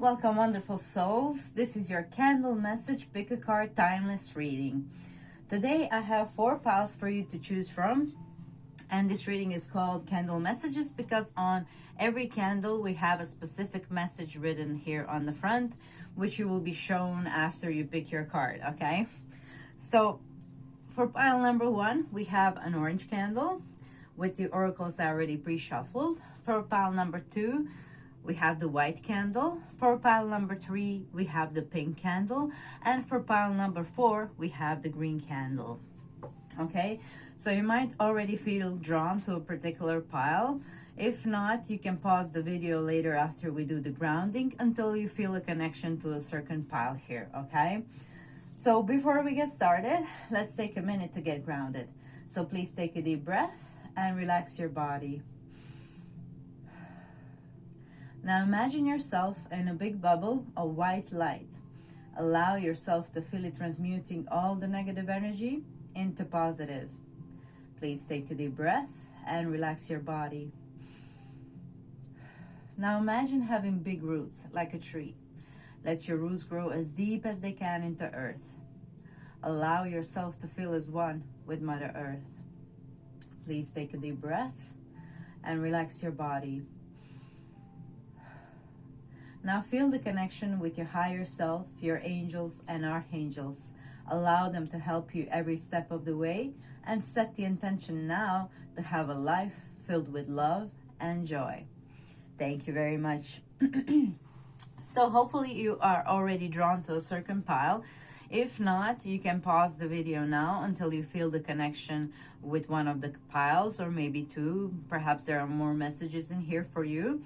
Welcome, wonderful souls. This is your candle message, pick a card, timeless reading. Today I have 4 piles for you to choose from, and this reading is called Candle Messages because on every candle we have a specific message written here on the front, which you will be shown after you pick your card, okay? So for pile number 1, we have an orange candle with the oracles already pre-shuffled. For pile number 2, we have the white candle. For pile number 3, we have the pink candle. And for pile number 4, we have the green candle. Okay, so you might already feel drawn to a particular pile. If not, you can pause the video later after we do the grounding until you feel a connection to a certain pile here, okay? So before we get started, let's take a minute to get grounded. So please take a deep breath and relax your body. Now imagine yourself in a big bubble of white light. Allow yourself to feel it transmuting all the negative energy into positive. Please take a deep breath and relax your body. Now imagine having big roots like a tree. Let your roots grow as deep as they can into earth. Allow yourself to feel as one with Mother Earth. Please take a deep breath and relax your body. Now feel the connection with your higher self, your angels and archangels. Allow them to help you every step of the way and set the intention now to have a life filled with love and joy. Thank you very much. So hopefully you are already drawn to a certain pile. If not, you can pause the video now until you feel the connection with one of the piles or maybe 2. Perhaps there are more messages in here for you.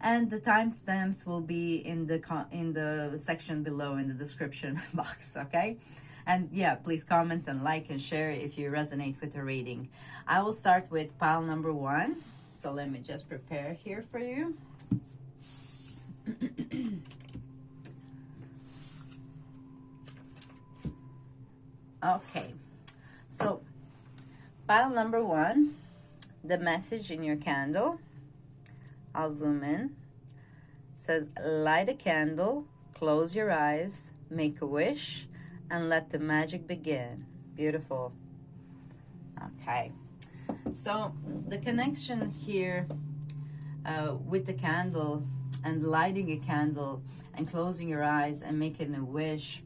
And the timestamps will be in the section below in the description box, okay? And yeah, please comment and like and share if you resonate with the reading. I will start with pile number 1. So let me just prepare here for you. Okay, so pile number 1, the message in your candle. I'll zoom in. It says, light a candle, close your eyes, make a wish, and let the magic begin. Beautiful. Okay. So the connection here with the candle and lighting a candle and closing your eyes and making a wish,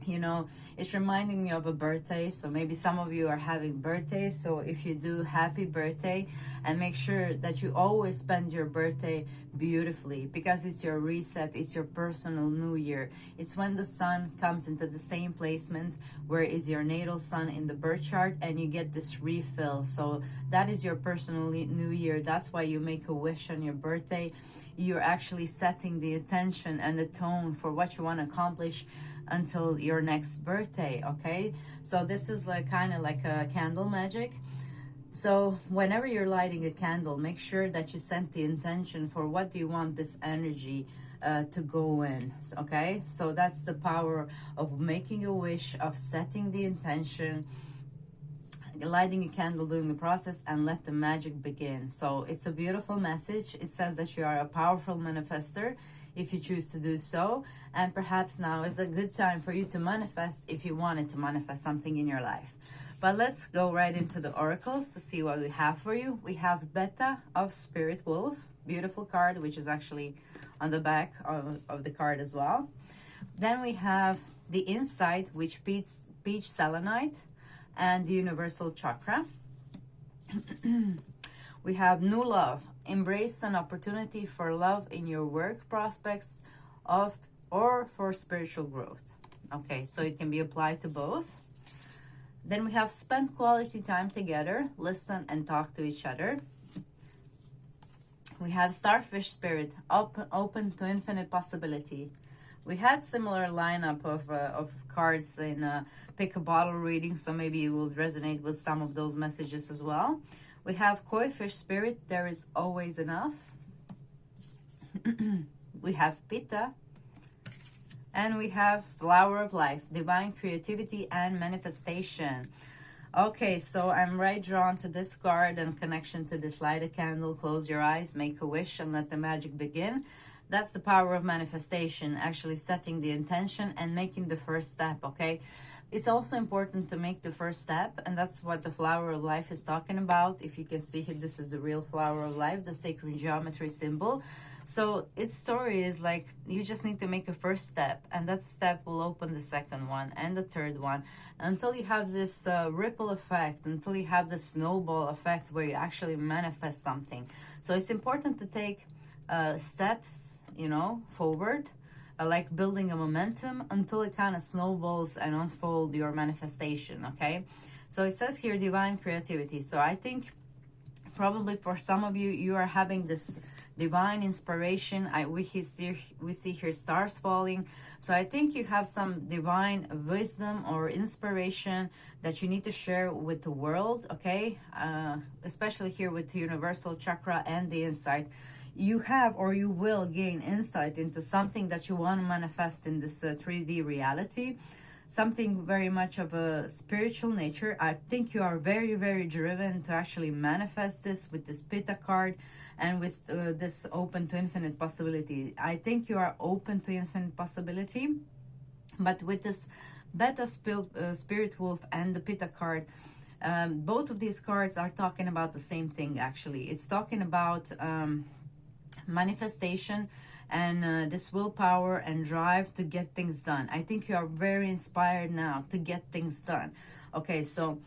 you know, it's reminding me of a birthday. So maybe some of you are having birthdays. So if you do, happy birthday, and make sure that you always spend your birthday beautifully because it's your reset. It's your personal new year. It's when the sun comes into the same placement where is your natal sun in the birth chart and you get this refill. So that is your personal new year. That's why you make a wish on your birthday. You're actually setting the intention and the tone for what you want to accomplish until your next birthday, okay? So this is like kind of like a candle magic. So whenever you're lighting a candle, make sure that you set the intention for what do you want this energy to go in, okay? So that's the power of making a wish, of setting the intention, lighting a candle during the process, and let the magic begin. So it's a beautiful message. It says that you are a powerful manifester if you choose to do so, and perhaps now is a good time for you to manifest if you wanted to manifest something in your life. But let's go right into the oracles to see what we have for you. We have Beta of Spirit Wolf, beautiful card, which is actually on the back of the card as well. Then we have the Insight, which beats Peach Selenite and the Universal Chakra. We have New Love. Embrace an opportunity for love in your work prospects or for spiritual growth. Okay, so it can be applied to both. Then we have Spend quality time together, listen and talk to each other. We have Starfish Spirit, open to infinite possibility. We had similar lineup of cards in Pick a Bottle reading, so maybe you will resonate with some of those messages as well. We have Koi Fish Spirit, there is always enough. We have Pitta. And we have Flower of Life, divine creativity and manifestation. Okay, so I'm right drawn to this card and connection to this. Light a candle, close your eyes, make a wish, and let the magic begin. That's the power of manifestation, actually setting the intention and making the first step, okay? It's also important to make the first step, and that's what the flower of life is talking about. If you can see here, this is the real flower of life, the sacred geometry symbol. So its story is like, you just need to make a first step, and that step will open the second one and the third one, until you have this ripple effect, until you have the snowball effect where you actually manifest something. So it's important to take steps, you know, forward, like building a momentum until it kind of snowballs and unfold your manifestation, okay? So it says here divine creativity. So I think probably for some of you, you are having this divine inspiration. We see here stars falling. So I think you have some divine wisdom or inspiration that you need to share with the world, okay? Especially here with the universal chakra and the insight. You have, or you will gain insight into something that you want to manifest in this 3D reality, something very much of a spiritual nature. I think you are very, very driven to actually manifest this with this Pitta card and with this open to infinite possibility. I think you are open to infinite possibility, but with this Beta Spirit Wolf and the Pitta card, both of these cards are talking about the same thing, actually. It's talking about manifestation and this willpower and drive to get things done. I think you are very inspired now to get things done. Okay, so,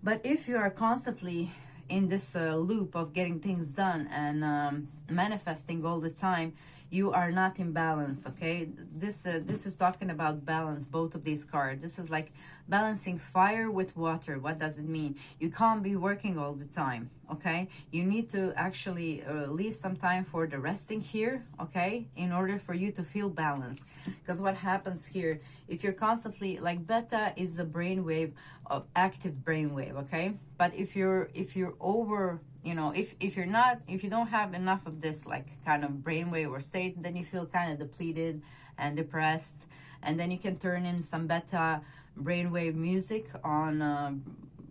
but if you are constantly in this loop of getting things done and manifesting all the time, you are not in balance, okay? This is talking about balance, both of these cards. This is like balancing fire with water. What does it mean? You can't be working all the time, okay? You need to actually leave some time for the resting here, okay? In order for you to feel balanced. Because what happens here, if you're constantly, like Beta is a brainwave of active brainwave, okay? But if you're over, you know, if you don't have enough of this like kind of brainwave or state, then you feel kind of depleted and depressed, and then you can turn in some Beta brainwave music on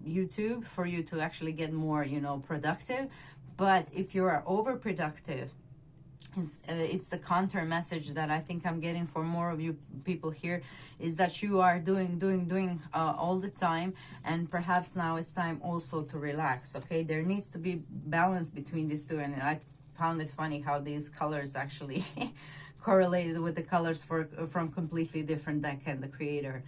YouTube for you to actually get more, you know, productive. But if you are overproductive, it's the counter message that I think I'm getting for more of you people here, is that you are doing all the time, and perhaps now it's time also to relax, okay? There needs to be balance between these two, and I found it funny how these colors actually correlated with the colors from completely different deck and the creator.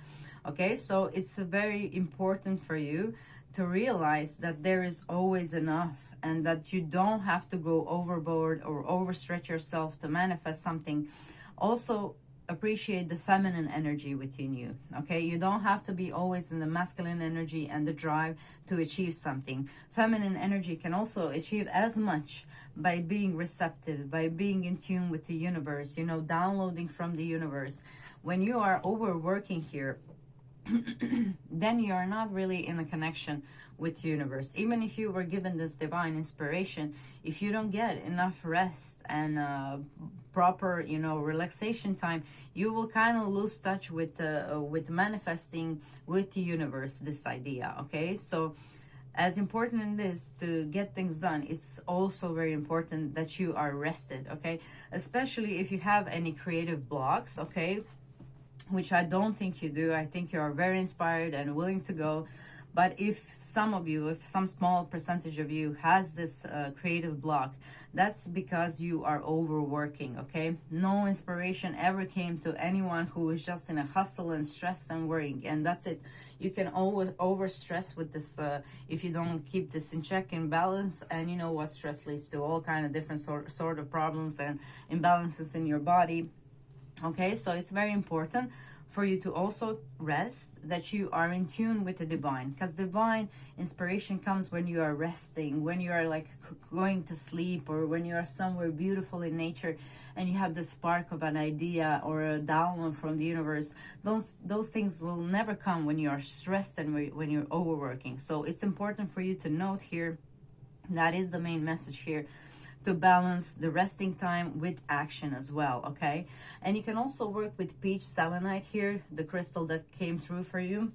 Okay, so it's very important for you to realize that there is always enough, and that you don't have to go overboard or overstretch yourself to manifest something. Also, appreciate the feminine energy within you, okay? You don't have to be always in the masculine energy and the drive to achieve something. Feminine energy can also achieve as much by being receptive, by being in tune with the universe, you know, downloading from the universe. When you are overworking here, then you are not really in a connection with the universe. Even if you were given this divine inspiration, if you don't get enough rest and proper, you know, relaxation time, you will kind of lose touch with manifesting with the universe, this idea, okay? So as important it is to get things done, it's also very important that you are rested, okay? Especially if you have any creative blocks, okay? Which I don't think you do. I think you are very inspired and willing to go. But if some of you, if some small percentage of you has this creative block, that's because you are overworking, okay? No inspiration ever came to anyone who was just in a hustle and stress and worrying, and that's it. You can always overstress with this if you don't keep this in check and balance, and you know what stress leads to, all kind of different sort of problems and imbalances in your body. Okay, so it's very important for you to also rest, that you are in tune with the divine, because divine inspiration comes when you are resting, when you are like going to sleep, or when you are somewhere beautiful in nature and you have the spark of an idea or a download from the universe. Those things will never come when you are stressed and when you're overworking. So it's important for you to note here, that is the main message here, to balance the resting time with action as well, okay? And you can also work with peach selenite here, the crystal that came through for you,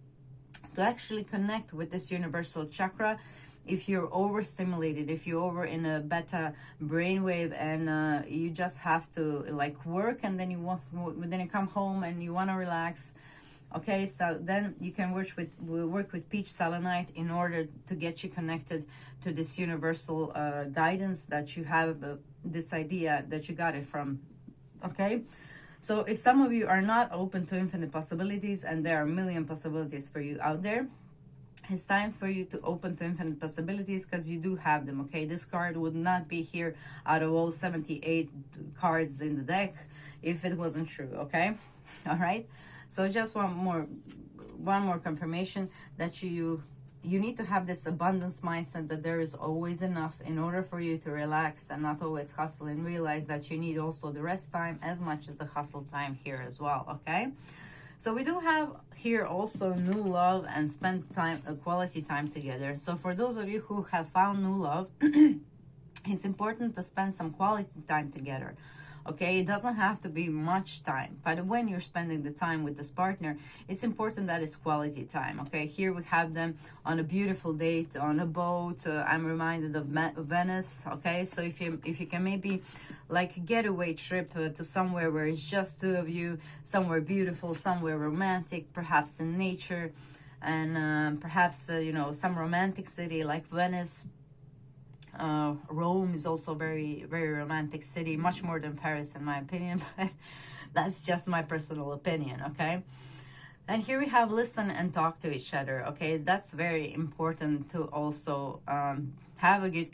to actually connect with this universal chakra if you're overstimulated, if you're over in a beta brainwave, and you just have to like work, and then then you come home and you want to relax. Okay, so then you can work with peach selenite in order to get you connected to this universal guidance that you have, this idea that you got it from. Okay, so if some of you are not open to infinite possibilities, and there are a million possibilities for you out there, it's time for you to open to infinite possibilities, because you do have them. Okay, this card would not be here out of all 78 cards in the deck if it wasn't true. Okay, all right. So just one more confirmation that you need to have this abundance mindset, that there is always enough in order for you to relax and not always hustle, and realize that you need also the rest time as much as the hustle time here as well. Okay, so we do have here also new love and spend time, quality time together. So for those of you who have found new love, it's important to spend some quality time together. Okay, it doesn't have to be much time, but when you're spending the time with this partner, it's important that it's quality time. Okay, here we have them on a beautiful date on a boat. I'm reminded of Venice. Okay, so if you can maybe like a getaway trip to somewhere where it's just two of you, somewhere beautiful, somewhere romantic, perhaps in nature, and perhaps you know, some romantic city like Venice. Rome is also very, very romantic city, much more than Paris in my opinion, but that's just my personal opinion. Okay, and here we have listen and talk to each other. Okay, that's very important to also have a good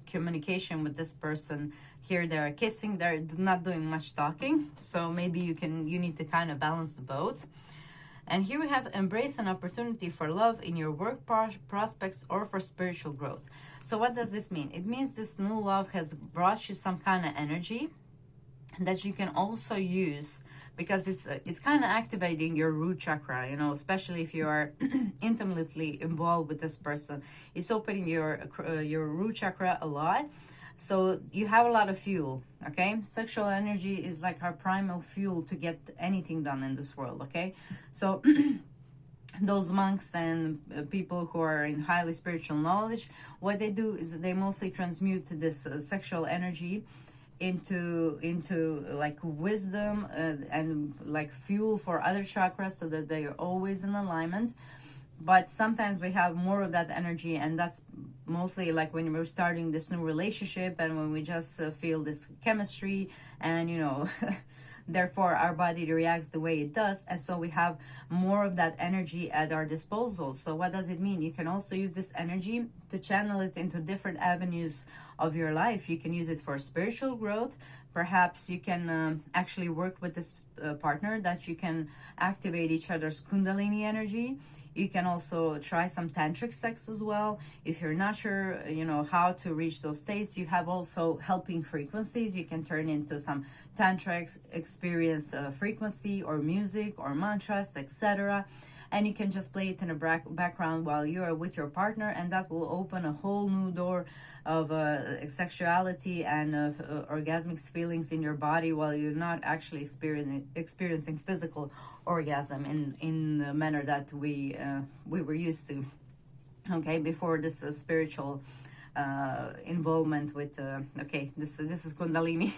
communication with this person. Here they're kissing, they're not doing much talking, so maybe you need to kind of balance the both. And here we have embrace an opportunity for love in your work prospects or for spiritual growth. So what does this mean? It means this new love has brought you some kind of energy that you can also use, because it's kind of activating your root chakra, you know, especially if you are intimately involved with this person. It's opening your root chakra a lot. So you have a lot of fuel. Okay, sexual energy is like our primal fuel to get anything done in this world. Okay, so those monks and people who are in highly spiritual knowledge, what they do is they mostly transmute this sexual energy into like wisdom and like fuel for other chakras, so that they are always in alignment. But sometimes we have more of that energy, and that's mostly like when we're starting this new relationship, and when we just feel this chemistry, and you know therefore our body reacts the way it does, and so we have more of that energy at our disposal. So what does it mean? You can also use this energy to channel it into different avenues of your life. You can use it for spiritual growth. Perhaps you can actually work with this partner, that you can activate each other's kundalini energy. You can also try some tantric sex as well. If you're not sure, you know, how to reach those states, you have also helping frequencies. You can turn into some tantric experience frequency, or music, or mantras, etc. And you can just play it in a background while you are with your partner, and that will open a whole new door of sexuality and orgasmic feelings in your body, while you're not actually experiencing physical orgasm in the manner that we were used to. Okay, before this spiritual involvement with okay, this is kundalini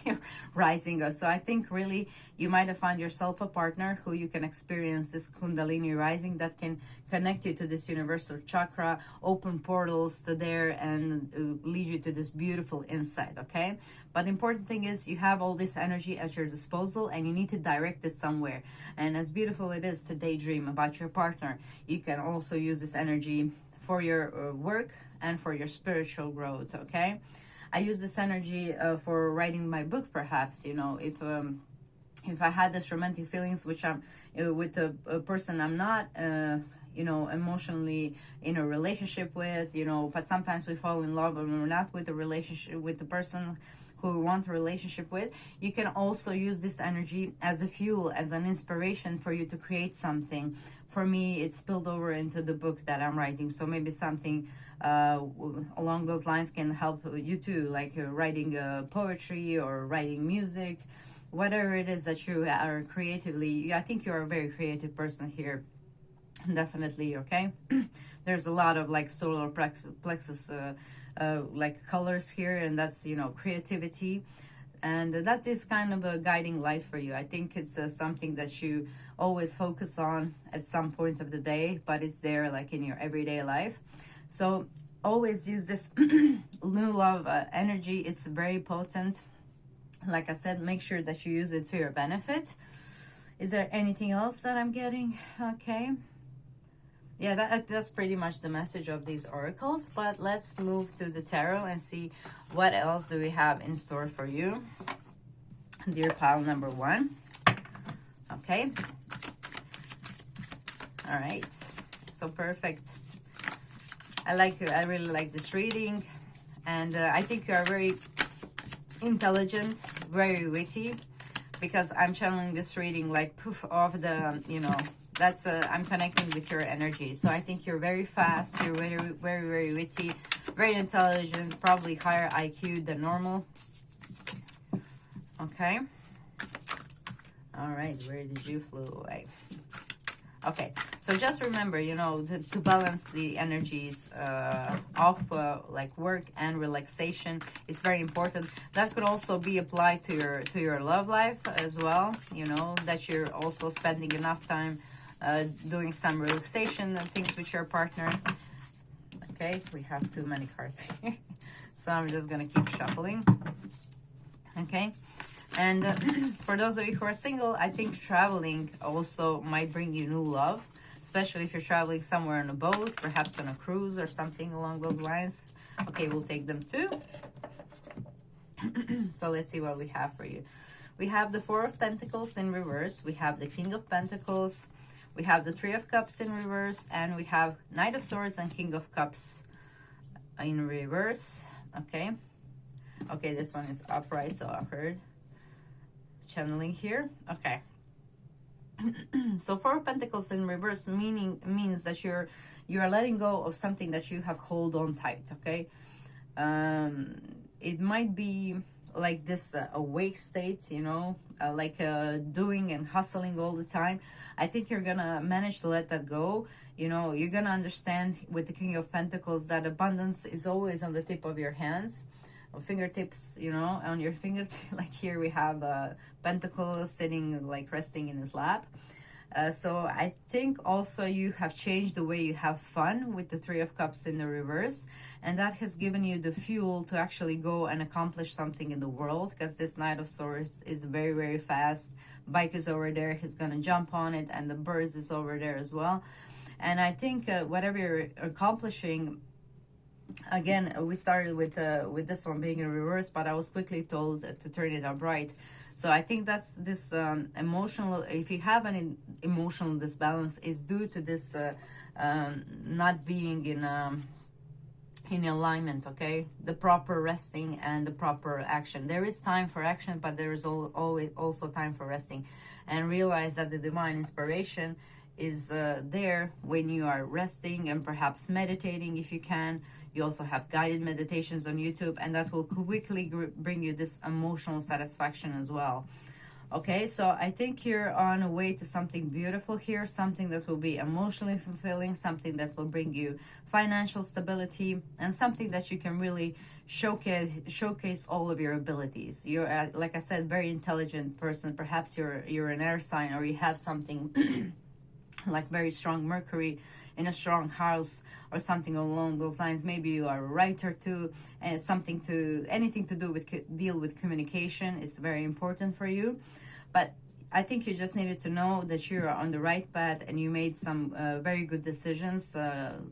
rising. So I think really you might have found yourself a partner who you can experience this kundalini rising, that can connect you to this universal chakra, open portals to there, and lead you to this beautiful insight. Okay, but the important thing is you have all this energy at your disposal, and you need to direct it somewhere. And as beautiful it is to daydream about your partner, you can also use this energy for your work and for your spiritual growth. Okay, I use this energy for writing my book. Perhaps, you know, if I had this romantic feelings, which I'm with a person I'm not you know, emotionally in a relationship with, you know, but sometimes we fall in love and we're not with the relationship with the person who we want a relationship with. You can also use this energy as a fuel, as an inspiration for you to create something. For me, it's spilled over into the book that I'm writing, so maybe something along those lines can help you too, like writing poetry or writing music, whatever it is that you are creatively. I think you're a very creative person here, definitely. Okay, there's a lot of like solar plexus like colors here, and that's, you know, creativity. And that is kind of a guiding light for you. I think it's something that you always focus on at some point of the day, but it's there like in your everyday life. So always use this new love energy. It's very potent. Like I said, make sure that you use it to your benefit. Is there anything else that I'm getting? Okay. Yeah, that's pretty much the message of these oracles. But let's move to the tarot and see what else do we have in store for you, dear pile number 1. Okay. All right. So perfect. I really like this reading, and I think you are very intelligent, very witty, because I'm channeling this reading like poof off the, you know, that's I'm connecting with your energy. So I think you're very fast, you're very, very, very witty, very intelligent, probably higher IQ than normal. Okay. All right, where did you flew away? Okay, so just remember, you know, to balance the energies of like work and relaxation is very important. That could also be applied to your love life as well, you know, that you're also spending enough time doing some relaxation and things with your partner. Okay, we have too many cards here, so I'm just gonna keep shuffling. Okay. And for those of you who are single, I think traveling also might bring you new love, especially if you're traveling somewhere on a boat, perhaps on a cruise or something along those lines. Okay, we'll take them too. So let's see what we have for you. We have the Four of Pentacles in reverse. We have the King of Pentacles. We have the Three of Cups in reverse. And we have Knight of Swords and King of Cups in reverse. Okay. Okay, this one is upright, so I heard channeling here. Okay. So Four of Pentacles in reverse means that you're letting go of something that you have hold on tight. Okay. It might be like this awake state, you know, like doing and hustling all the time. I think you're gonna manage to let that go. You know, you're gonna understand with the King of Pentacles that abundance is always on the tip of your hands, or fingertips, you know, on your fingertips. Like here we have a pentacle sitting, like resting in his lap. So I think also you have changed the way you have fun with the Three of Cups in the reverse, and that has given you the fuel to actually go and accomplish something in the world, because this Knight of Swords is very, very fast. Bike is over there, he's gonna jump on it, and the birds is over there as well. And I think whatever you're accomplishing, again, we started with this one being in reverse, but I was quickly told to turn it upright. So I think that's this emotional, if you have an emotional disbalance, is due to this not being in alignment. Okay, the proper resting and the proper action. There is time for action, but there is always also time for resting. And realize that the divine inspiration is there when you are resting and perhaps meditating if you can. You also have guided meditations on YouTube, and that will quickly bring you this emotional satisfaction as well. Okay, so I think you're on a way to something beautiful here, something that will be emotionally fulfilling, something that will bring you financial stability, and something that you can really showcase all of your abilities. You're, like I said, very intelligent person. Perhaps you're an air sign, or you have something like very strong Mercury in a strong house or something along those lines. Maybe you are a writer too, and anything to do with deal with communication is very important for you. But I think you just needed to know that you're on the right path, and you made some very good decisions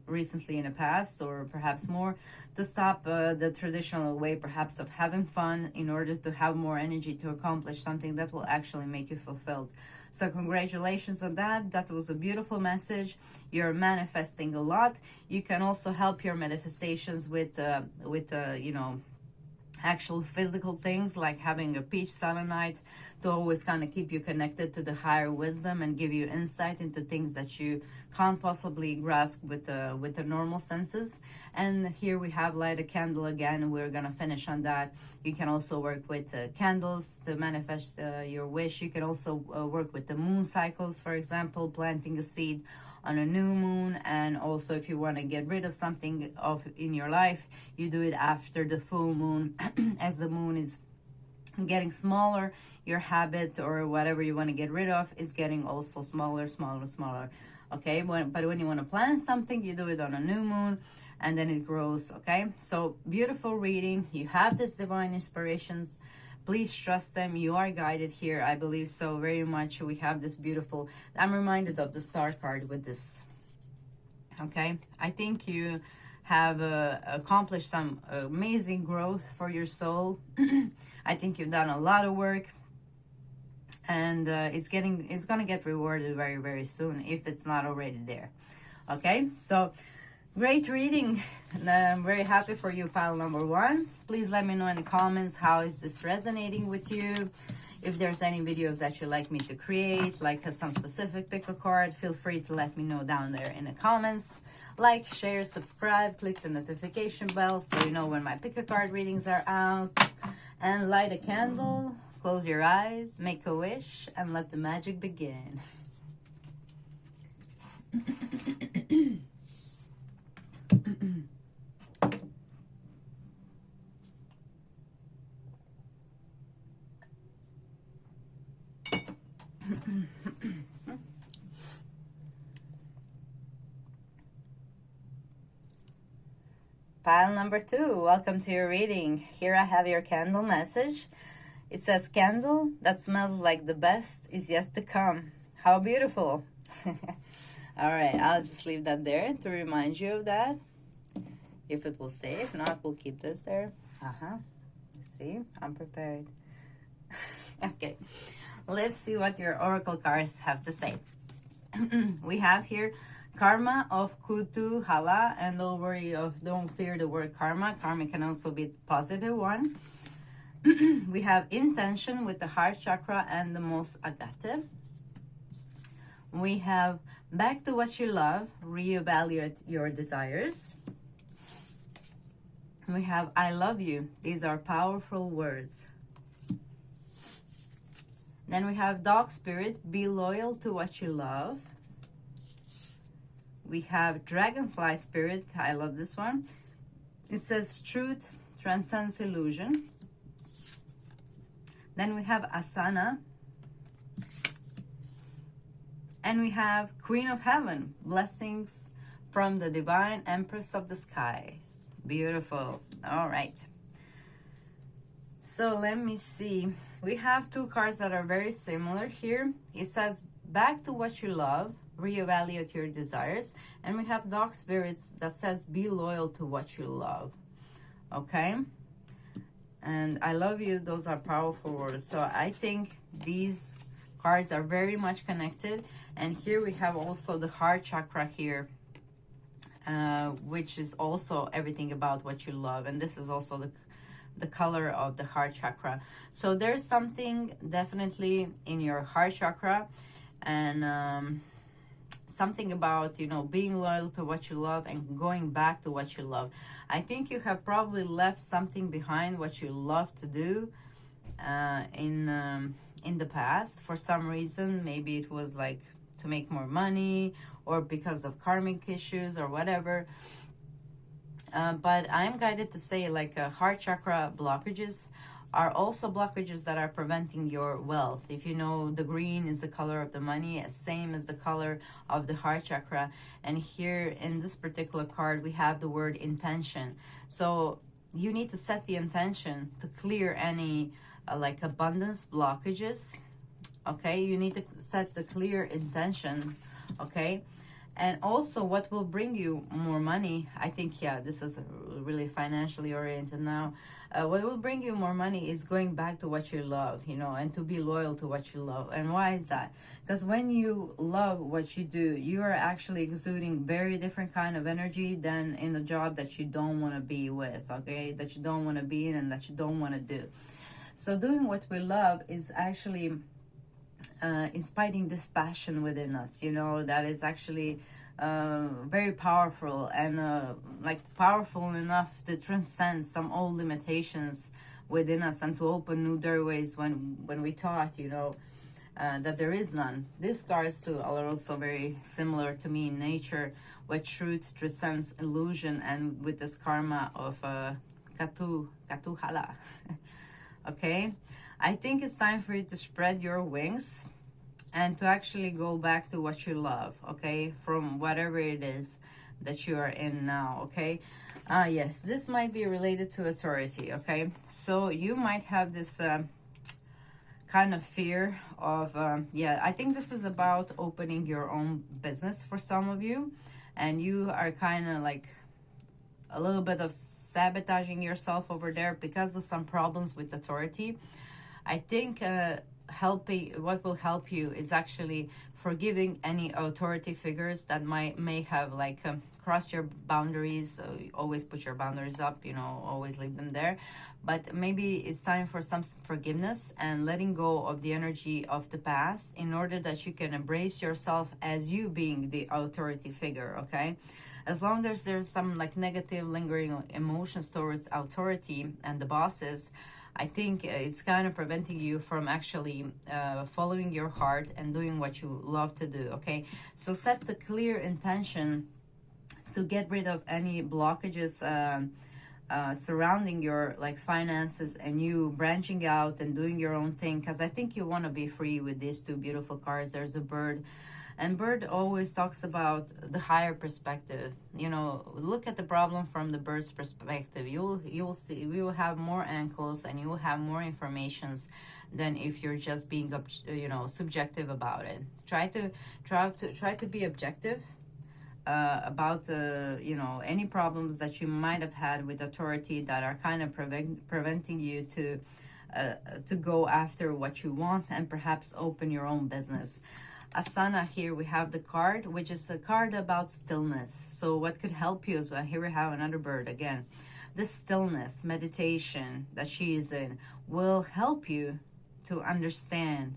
recently in the past, or perhaps more, to stop the traditional way perhaps of having fun in order to have more energy to accomplish something that will actually make you fulfilled. So congratulations on that. That was a beautiful message. You're manifesting a lot. You can also help your manifestations with you know, actual physical things, like having a peach selenite to always kind of keep you connected to the higher wisdom and give you insight into things that you can't possibly grasp with the normal senses. And here we have light a candle again, and we're gonna finish on that. You can also work with candles to manifest your wish. You can also work with the moon cycles, for example, planting a seed. on a new moon. And also if you want to get rid of something in your life, you do it after the full moon. As the moon is getting smaller, your habit or whatever you want to get rid of is getting also smaller, smaller. Okay, but when you want to plan something, you do it on a new moon, and then it grows. Okay, so beautiful reading. You have this divine inspirations. Please trust them. You are guided here. I believe so very much. We have this beautiful, I'm reminded of the star card with this. Okay, I think you have accomplished some amazing growth for your soul. I think you've done a lot of work, and it's gonna get rewarded very, very soon if it's not already there. Okay, so great reading, and I'm very happy for you, pile number 1. Please let me know in the comments how is this resonating with you. If there's any videos that you'd like me to create, like some specific pick a card, feel free to let me know down there in the comments. Like, share, subscribe, click the notification bell so you know when my pick a card readings are out. And light a candle, close your eyes, make a wish, and let the magic begin. Pile number 2, welcome to your reading. Here I have your candle message. It says, candle that smells like the best is yet to come. How beautiful. All right, I'll just leave that there to remind you of that. If it will stay, if not, we'll keep this there. See, I'm prepared. Okay, let's see what your oracle cards have to say. We have here karma of Kutuhala, and don't worry don't fear the word karma. Karma can also be positive one. We have intention with the heart chakra and the most agate. We have back to what you love, reevaluate your desires. We have I love you. These are powerful words. Then we have dog spirit, be loyal to what you love. We have dragonfly spirit. I love this one. It says truth transcends illusion. Then we have asana. And we have Queen of Heaven, blessings from the divine Empress of the skies. Beautiful. All right. So let me see. We have 2 cards that are very similar here. It says back to what you love, reevaluate your desires. And we have dog spirits that says be loyal to what you love. Okay. And I love you. Those are powerful words. So I think these cards are very much connected. And here we have also the heart chakra here, which is also everything about what you love. And this is also the color of the heart chakra. So there's something definitely in your heart chakra, and something about, you know, being loyal to what you love and going back to what you love. I think you have probably left something behind what you love to do in the past for some reason. Maybe it was like to make more money or because of karmic issues or whatever. But I'm guided to say like heart chakra blockages are also blockages that are preventing your wealth. If you know, the green is the color of the money, same as the color of the heart chakra. And here in this particular card, we have the word intention. So you need to set the intention to clear any like abundance blockages. Okay, you need to set the clear intention. Okay. And also what will bring you more money, I think, yeah, this is really financially oriented now. What will bring you more money is going back to what you love, you know, and to be loyal to what you love. And why is that? Because when you love what you do, you are actually exuding very different kind of energy than in a job that you don't want to be with, okay, that you don't want to be in and that you don't want to do. So doing what we love is actually inspiring this passion within us, you know, that is actually very powerful and like powerful enough to transcend some old limitations within us and to open new doorways when we thought, you know, that there is none. These cards too are also very similar to me in nature, where truth transcends illusion, and with this karma of Katuhala. Okay, I think it's time for you to spread your wings and to actually go back to what you love, okay, from whatever it is that you are in now, okay. Yes, this might be related to authority, okay. So you might have this kind of fear of yeah, I think this is about opening your own business for some of you, and you are kind of like a little bit of sabotaging yourself over there because of some problems with authority. I think what will help you is actually forgiving any authority figures that may have like crossed your boundaries. So you always put your boundaries up, you know, always leave them there. But maybe it's time for some forgiveness and letting go of the energy of the past in order that you can embrace yourself as you being the authority figure, okay? As long as there's some like negative lingering emotions towards authority and the bosses, I think it's kind of preventing you from actually following your heart and doing what you love to do, okay? So set the clear intention to get rid of any blockages surrounding your like finances and you branching out and doing your own thing, because I think you want to be free with these two beautiful cards. There's a bird, and bird always talks about the higher perspective. You know, look at the problem from the bird's perspective. You'll see, we will have more ankles and you will have more informations than if you're just being you know, subjective about it. Try to be objective about the, you know, any problems that you might have had with authority that are kind of preventing you to go after what you want and perhaps open your own business. Asana, here we have the card, which is a card about stillness. So what could help you as well, here we have another bird again. This stillness, meditation that she is in will help you to understand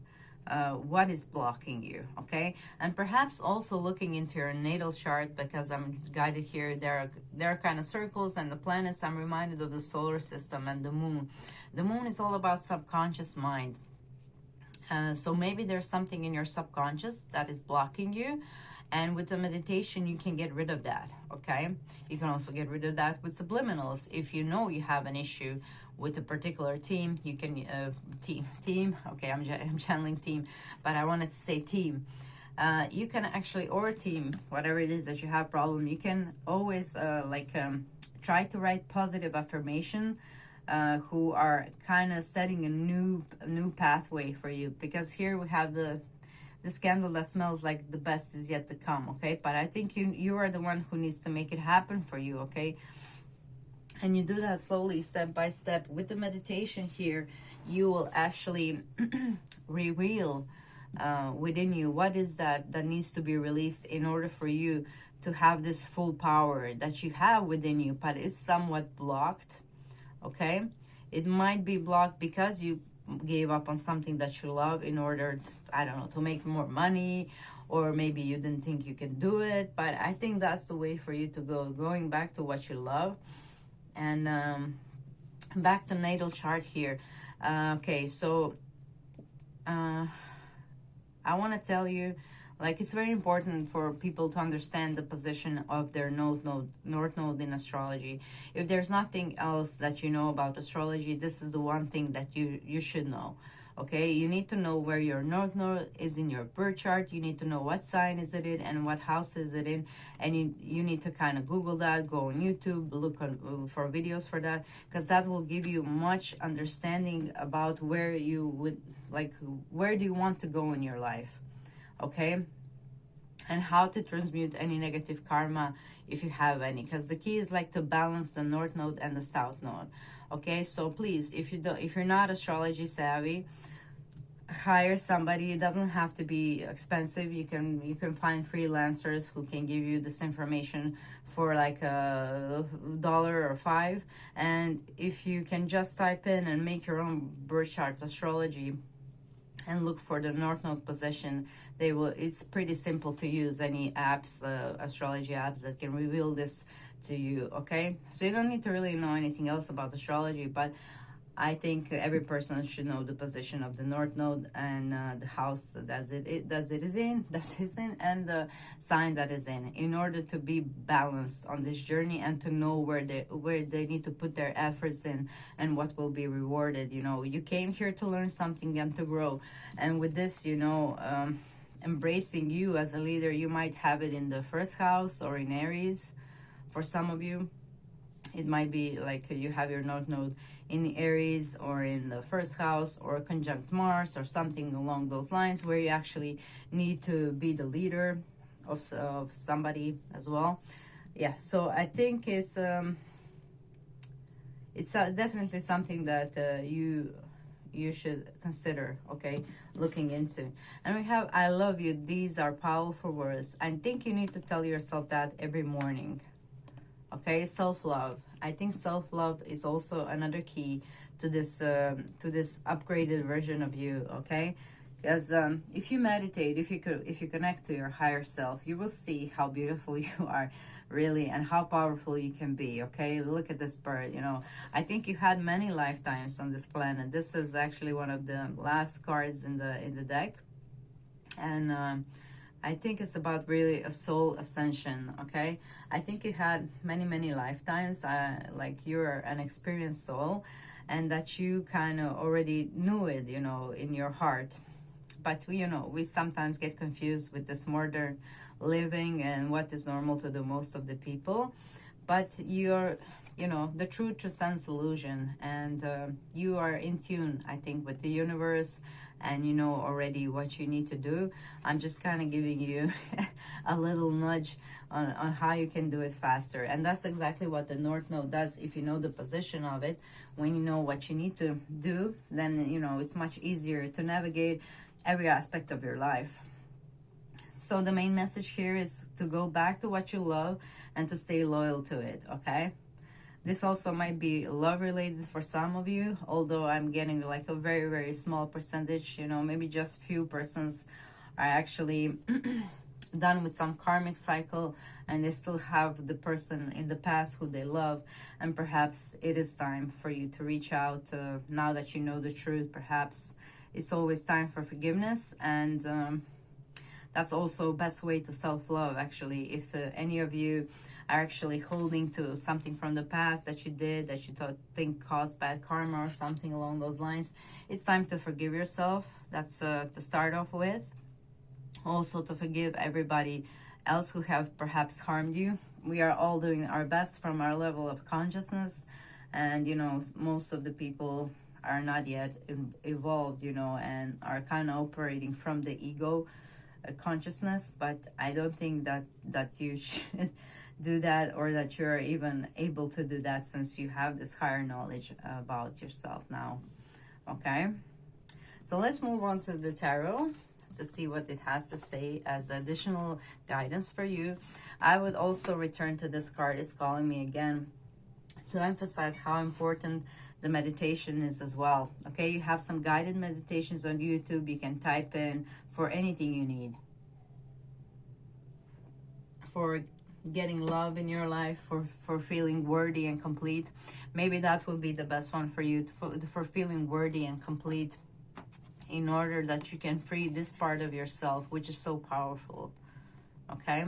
what is blocking you, okay? And perhaps also looking into your natal chart, because I'm guided here, there are kind of circles and the planets. I'm reminded of the solar system and the moon. The moon is all about subconscious mind. So maybe there's something in your subconscious that is blocking you, and with the meditation you can get rid of that, okay? You can also get rid of that with subliminals. If you know you have an issue with a particular team, you can team, okay, I'm channeling team, but I wanted to say team. You can actually, or team, whatever it is that you have problem, you can always try to write positive affirmation who are kind of setting a new pathway for you, because here we have this candle that smells like the best is yet to come, okay? But I think you are the one who needs to make it happen for you, okay? And you do that slowly, step by step. With the meditation here, you will actually reveal within you what is that needs to be released in order for you to have this full power that you have within you, but it's somewhat blocked, okay? It might be blocked because you gave up on something that you love in order, I don't know, to make more money, or maybe you didn't think you can do it. But I think that's the way for you to go, going back to what you love. And back to natal chart here. Okay, so I want to tell you, like, it's very important for people to understand the position of their north node in astrology. If there's nothing else that you know about astrology, this is the one thing that you should know. Okay, you need to know where your north node is in your birth chart. You need to know what sign is it in and what house is it in, and you need to kind of Google that, go on YouTube, look for videos for that, because that will give you much understanding about where you would, like, where do you want to go in your life, okay? And how to transmute any negative karma if you have any, because the key is like to balance the north node and the south node. Okay, so please, if you're not astrology savvy, hire somebody. It doesn't have to be expensive. You can find freelancers who can give you this information for like $1 or $5. And if you can just type in and make your own birth chart astrology and look for the north node position, it's pretty simple to use. Any apps, astrology apps that can reveal this to you, okay? So you don't need to really know anything else about astrology, but I think every person should know the position of the North Node and the house that it is in, and the sign that is in order to be balanced on this journey and to know where they need to put their efforts in and what will be rewarded. You know, you came here to learn something and to grow, and with this, you know, embracing you as a leader, you might have it in the first house or in Aries. For some of you, it might be like you have your North Node in Aries or in the first house or conjunct Mars or something along those lines, where you actually need to be the leader of somebody as well. Yeah, so I think it's definitely something that you should consider, okay, looking into. And we have, I love you. These are powerful words. I think you need to tell yourself that every morning. Okay, self-love. I think self-love is also another key to this upgraded version of you. Okay, because if you meditate, if you connect to your higher self, you will see how beautiful you are, really, and how powerful you can be. Okay, look at this bird. You know, I think you had many lifetimes on this planet. This is actually one of the last cards in the deck, and I think it's about really a soul ascension, okay? I think you had many lifetimes, like you're an experienced soul, and that you kind of already knew it, you know, in your heart. But we, you know, we sometimes get confused with this modern living and what is normal to the most of the people. But you're, you know, the truth transcends illusion, and you are in tune, I think, with the universe, and you know already what you need to do. I'm just kind of giving you a little nudge on how you can do it faster. And that's exactly what the North Node does. If you know the position of it, when you know what you need to do, then, you know, it's much easier to navigate every aspect of your life. So the main message here is to go back to what you love and to stay loyal to it, okay? This also might be love related for some of you, although I'm getting like a very small percentage, you know, maybe just few persons are actually done with some karmic cycle and they still have the person in the past who they love, and perhaps it is time for you to reach out now that you know the truth. Perhaps it's always time for forgiveness, and that's also best way to self-love, actually. If any of you are actually holding to something from the past that you did, that you think caused bad karma or something along those lines, it's time to forgive yourself. That's to start off with. Also to forgive everybody else who have perhaps harmed you. We are all doing our best from our level of consciousness, and you know, most of the people are not yet evolved, you know, and are kind of operating from the ego consciousness. But I don't think that you should do that, or that you're even able to do that, since you have this higher knowledge about yourself now. Okay, so let's move on to the tarot to see what it has to say as additional guidance for you. I would also return to this card. It's calling me again to emphasize how important the meditation is as well. Okay, you have some guided meditations on YouTube. You can type in for anything you need, for getting love in your life, for feeling worthy and complete. Maybe that will be the best one for you, for feeling worthy and complete, in order that you can free this part of yourself, which is so powerful. Okay,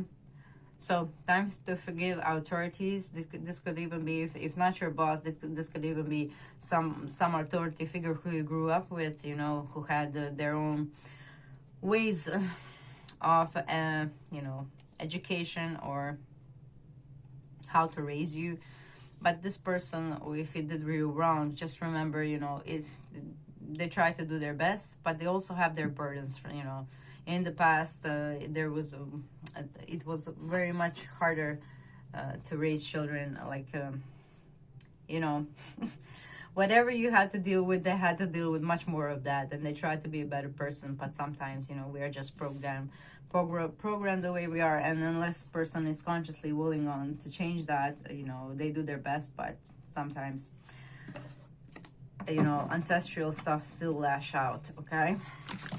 so time to forgive authorities. This could even be, if not your boss, this could even be some authority figure who you grew up with, you know, who had their own ways of you know, education or how to raise you. But this person, if it did really wrong, just remember, you know, they try to do their best, but they also have their burdens. For, you know, in the past, it was very much harder to raise children. Like, you know, whatever you had to deal with, they had to deal with much more of that, and they tried to be a better person. But sometimes, you know, we are just programmed the way we are, and unless person is consciously willing on to change that, you know, they do their best, but sometimes, you know, ancestral stuff still lash out. Okay,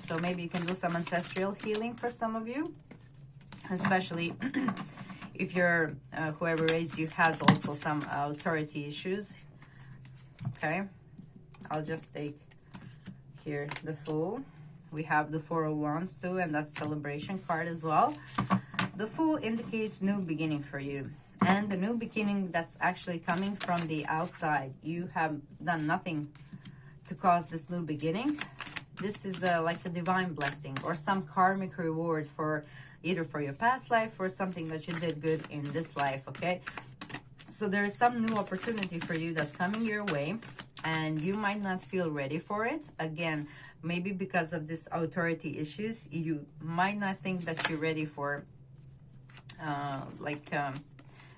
so maybe you can do some ancestral healing for some of you, especially if you're whoever raised you has also some authority issues. Okay, I'll just take here the Fool. We have the Four of Wands too, and that's celebration card as well. The Fool indicates new beginning for you. And the new beginning that's actually coming from the outside. You have done nothing to cause this new beginning. This is like a divine blessing or some karmic reward for either for your past life or something that you did good in this life, okay? So there is some new opportunity for you that's coming your way, and you might not feel ready for it. Again, maybe because of this authority issues, you might not think that you're ready for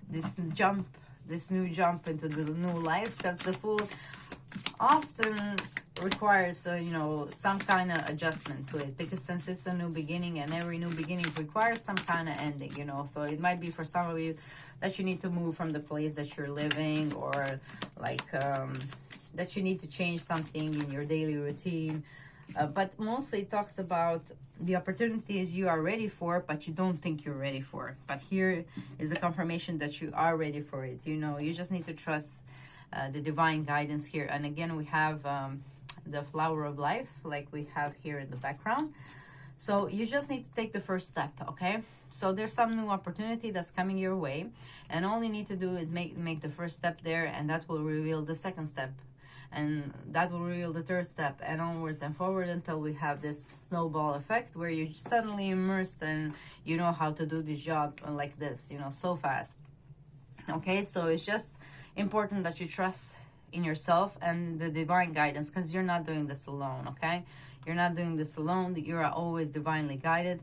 this new jump into the new life, because the Fool often requires you know, some kind of adjustment to it, because since it's a new beginning, and every new beginning requires some kind of ending, you know. So it might be for some of you that you need to move from the place that you're living, or like that you need to change something in your daily routine. But mostly it talks about the opportunities you are ready for, but you don't think you're ready for. But here is a confirmation that you are ready for it. You know, you just need to trust the divine guidance here. And again, we have the Flower of Life, like we have here in the background. So you just need to take the first step, okay? So there's some new opportunity that's coming your way, and all you need to do is make the first step there, and that will reveal the second step, and that will reveal the third step, and onwards and forward until we have this snowball effect where you're suddenly immersed and you know how to do this job like this, you know, so fast. Okay, so it's just important that you trust in yourself and the divine guidance, because you're not doing this alone, okay? You're not doing this alone. You are always divinely guided.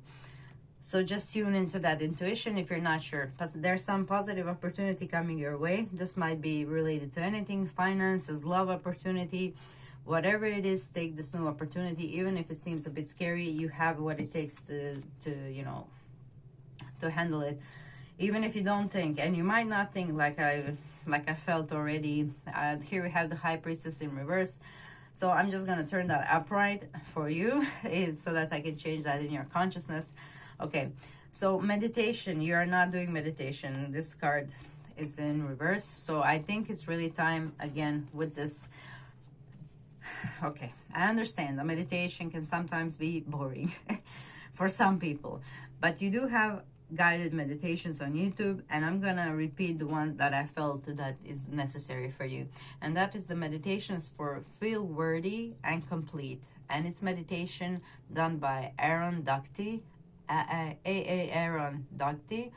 So just tune into that intuition if you're not sure. There's some positive opportunity coming your way. This might be related to anything, finances, love opportunity, whatever it is. Take this new opportunity, even if it seems a bit scary. You have what it takes to you know, to handle it. Even if you don't think, and you might not think like I felt already. Here we have the High Priestess in reverse. So I'm just going to turn that upright for you so that I can change that in your consciousness. Okay, so meditation. You are not doing meditation. This card is in reverse. So I think it's really time, again, with this. Okay, I understand the meditation can sometimes be boring for some people. But you do have guided meditations on YouTube, and I'm gonna repeat the one that I felt that is necessary for you, and that is the meditations for Feel Worthy and Complete, and it's meditation done by Aaron Ducty, Aaron Ducty.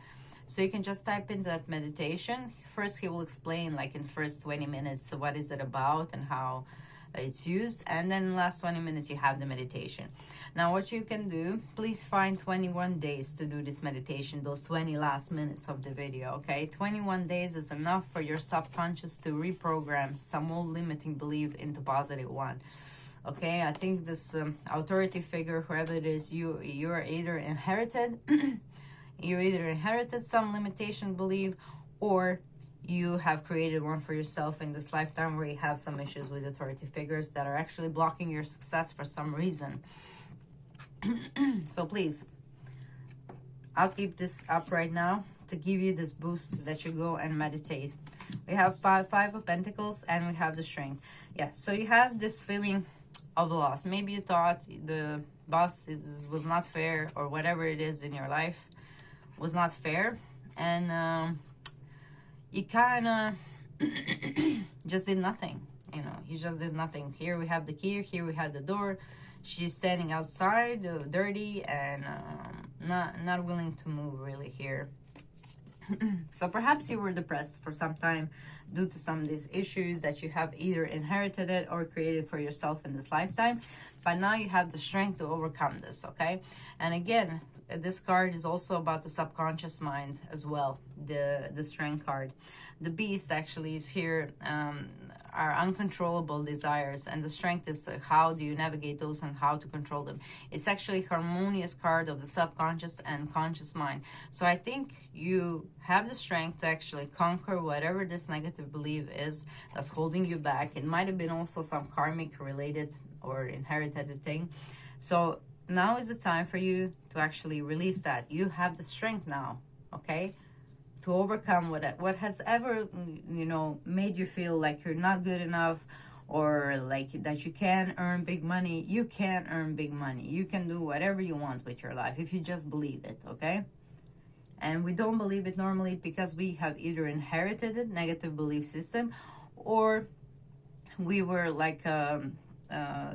So you can just type in that meditation. First he will explain, like in first 20 minutes, what is it about and how it's used, and then in the last 20 minutes you have the meditation. Now what you can do, please find 21 days to do this meditation, those 20 last minutes of the video, okay? 21 days is enough for your subconscious to reprogram some old limiting belief into positive one, okay? I think this authority figure, whoever it is, you are either inherited you either inherited some limitation belief, or you have created one for yourself in this lifetime where you have some issues with authority figures that are actually blocking your success for some reason. So please, I'll keep this up right now to give you this boost that you go and meditate. We have five of Pentacles, and we have the Strength. Yeah, so you have this feeling of loss. Maybe you thought the boss was not fair, or whatever it is in your life was not fair, and you kind of just did nothing, you know. You just did nothing. Here we have the key, here we have the door. She's standing outside, dirty, and not willing to move really here. So perhaps you were depressed for some time due to some of these issues that you have either inherited it or created for yourself in this lifetime. But now you have the strength to overcome this, okay? And again, this card is also about the subconscious mind as well, the Strength card. The Beast actually is here, our uncontrollable desires, and the Strength is how do you navigate those and how to control them. It's actually a harmonious card of the subconscious and conscious mind. So I think you have the strength to actually conquer whatever this negative belief is that's holding you back. It might have been also some karmic related or inherited thing. So now is the time for you to actually release that. You have the strength now, okay, to overcome what has ever, you know, made you feel like you're not good enough, or like that you can earn big money. You can earn big money. You can do whatever you want with your life if you just believe it, okay? And we don't believe it normally because we have either inherited a negative belief system, or we were like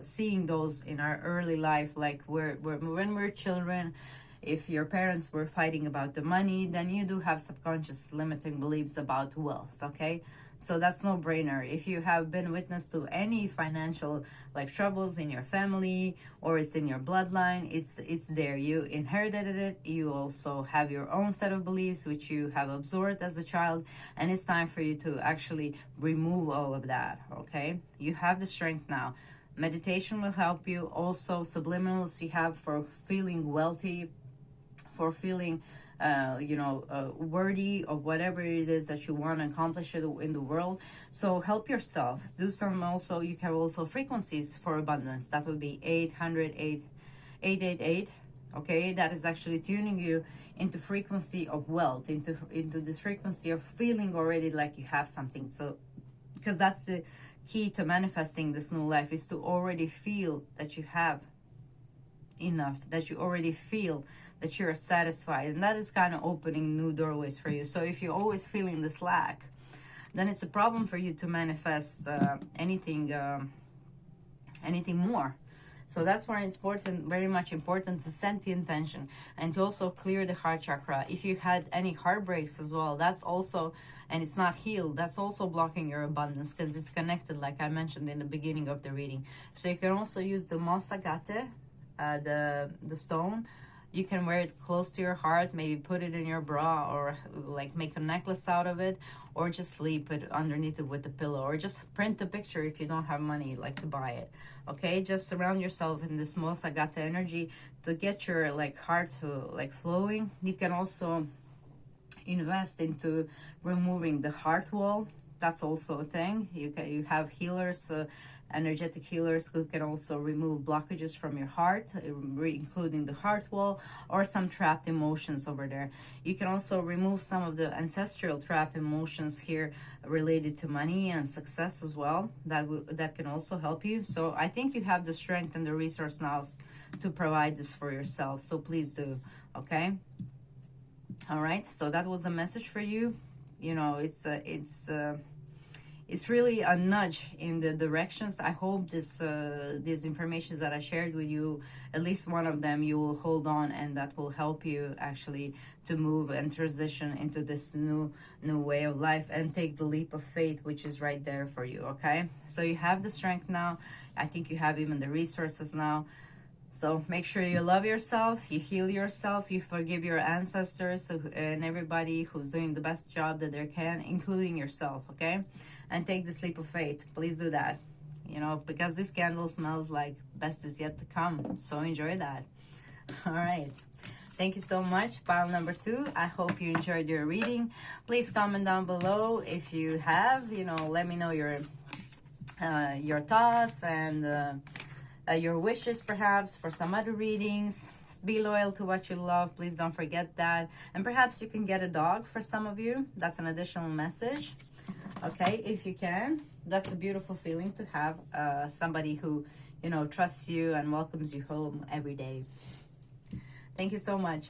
seeing those in our early life, like when we're children. If your parents were fighting about the money, then you do have subconscious limiting beliefs about wealth, okay? So that's no brainer. If you have been witness to any financial like troubles in your family, or it's in your bloodline, it's there. You inherited it. You also have your own set of beliefs which you have absorbed as a child, and it's time for you to actually remove all of that, okay? You have the strength now. Meditation will help you. Also, subliminals you have for feeling wealthy, for feeling worthy of whatever it is that you want to accomplish in the world. So help yourself. Do some also, you have also frequencies for abundance. That would be 888. Okay, that is actually tuning you into frequency of wealth, into this frequency of feeling already like you have something. So because that's the key to manifesting this new life, is to already feel that you have enough, that you already feel that you're satisfied, and that is kind of opening new doorways for you. So if you're always feeling this lack, then it's a problem for you to manifest anything more. So that's why it's important, very much important, to set the intention and to also clear the heart chakra. If you had any heartbreaks as well, that's also, and it's not healed, that's also blocking your abundance, because it's connected, like I mentioned in the beginning of the reading. So you can also use the mosagate, the stone. You can wear it close to your heart, maybe put it in your bra, or like make a necklace out of it, or just sleep it underneath it with a pillow, or just print a picture if you don't have money like to buy it. Okay, just surround yourself in this mosagata energy to get your like heart to like flowing. You can also invest into removing the heart wall. That's also a thing. You have healers, energetic healers, who can also remove blockages from your heart, including the heart wall or some trapped emotions over there. You can also remove some of the ancestral trapped emotions here related to money and success as well. That can also help you. So I think you have the strength and the resource now to provide this for yourself. So please do. Okay. All right. So that was a message for you. You know, it's really a nudge in the directions. I hope these information that I shared with you, at least one of them you will hold on, and that will help you actually to move and transition into this new way of life and take the leap of faith, which is right there for you. Okay, so you have the strength now. I think you have even the resources now. So make sure you love yourself, you heal yourself, you forgive your ancestors and everybody who's doing the best job that they can, including yourself, okay? And take the leap of faith. Please do that, you know, because this candle smells like best is yet to come. So enjoy that. All right. Thank you so much. Pile number 2. I hope you enjoyed your reading. Please comment down below if you have, you know, let me know your thoughts and your wishes perhaps for some other readings. Be loyal to what you love. Please don't forget that. And perhaps you can get a dog for some of you. That's an additional message. Okay, if you can. That's a beautiful feeling to have somebody who, you know, trusts you and welcomes you home every day. Thank you so much.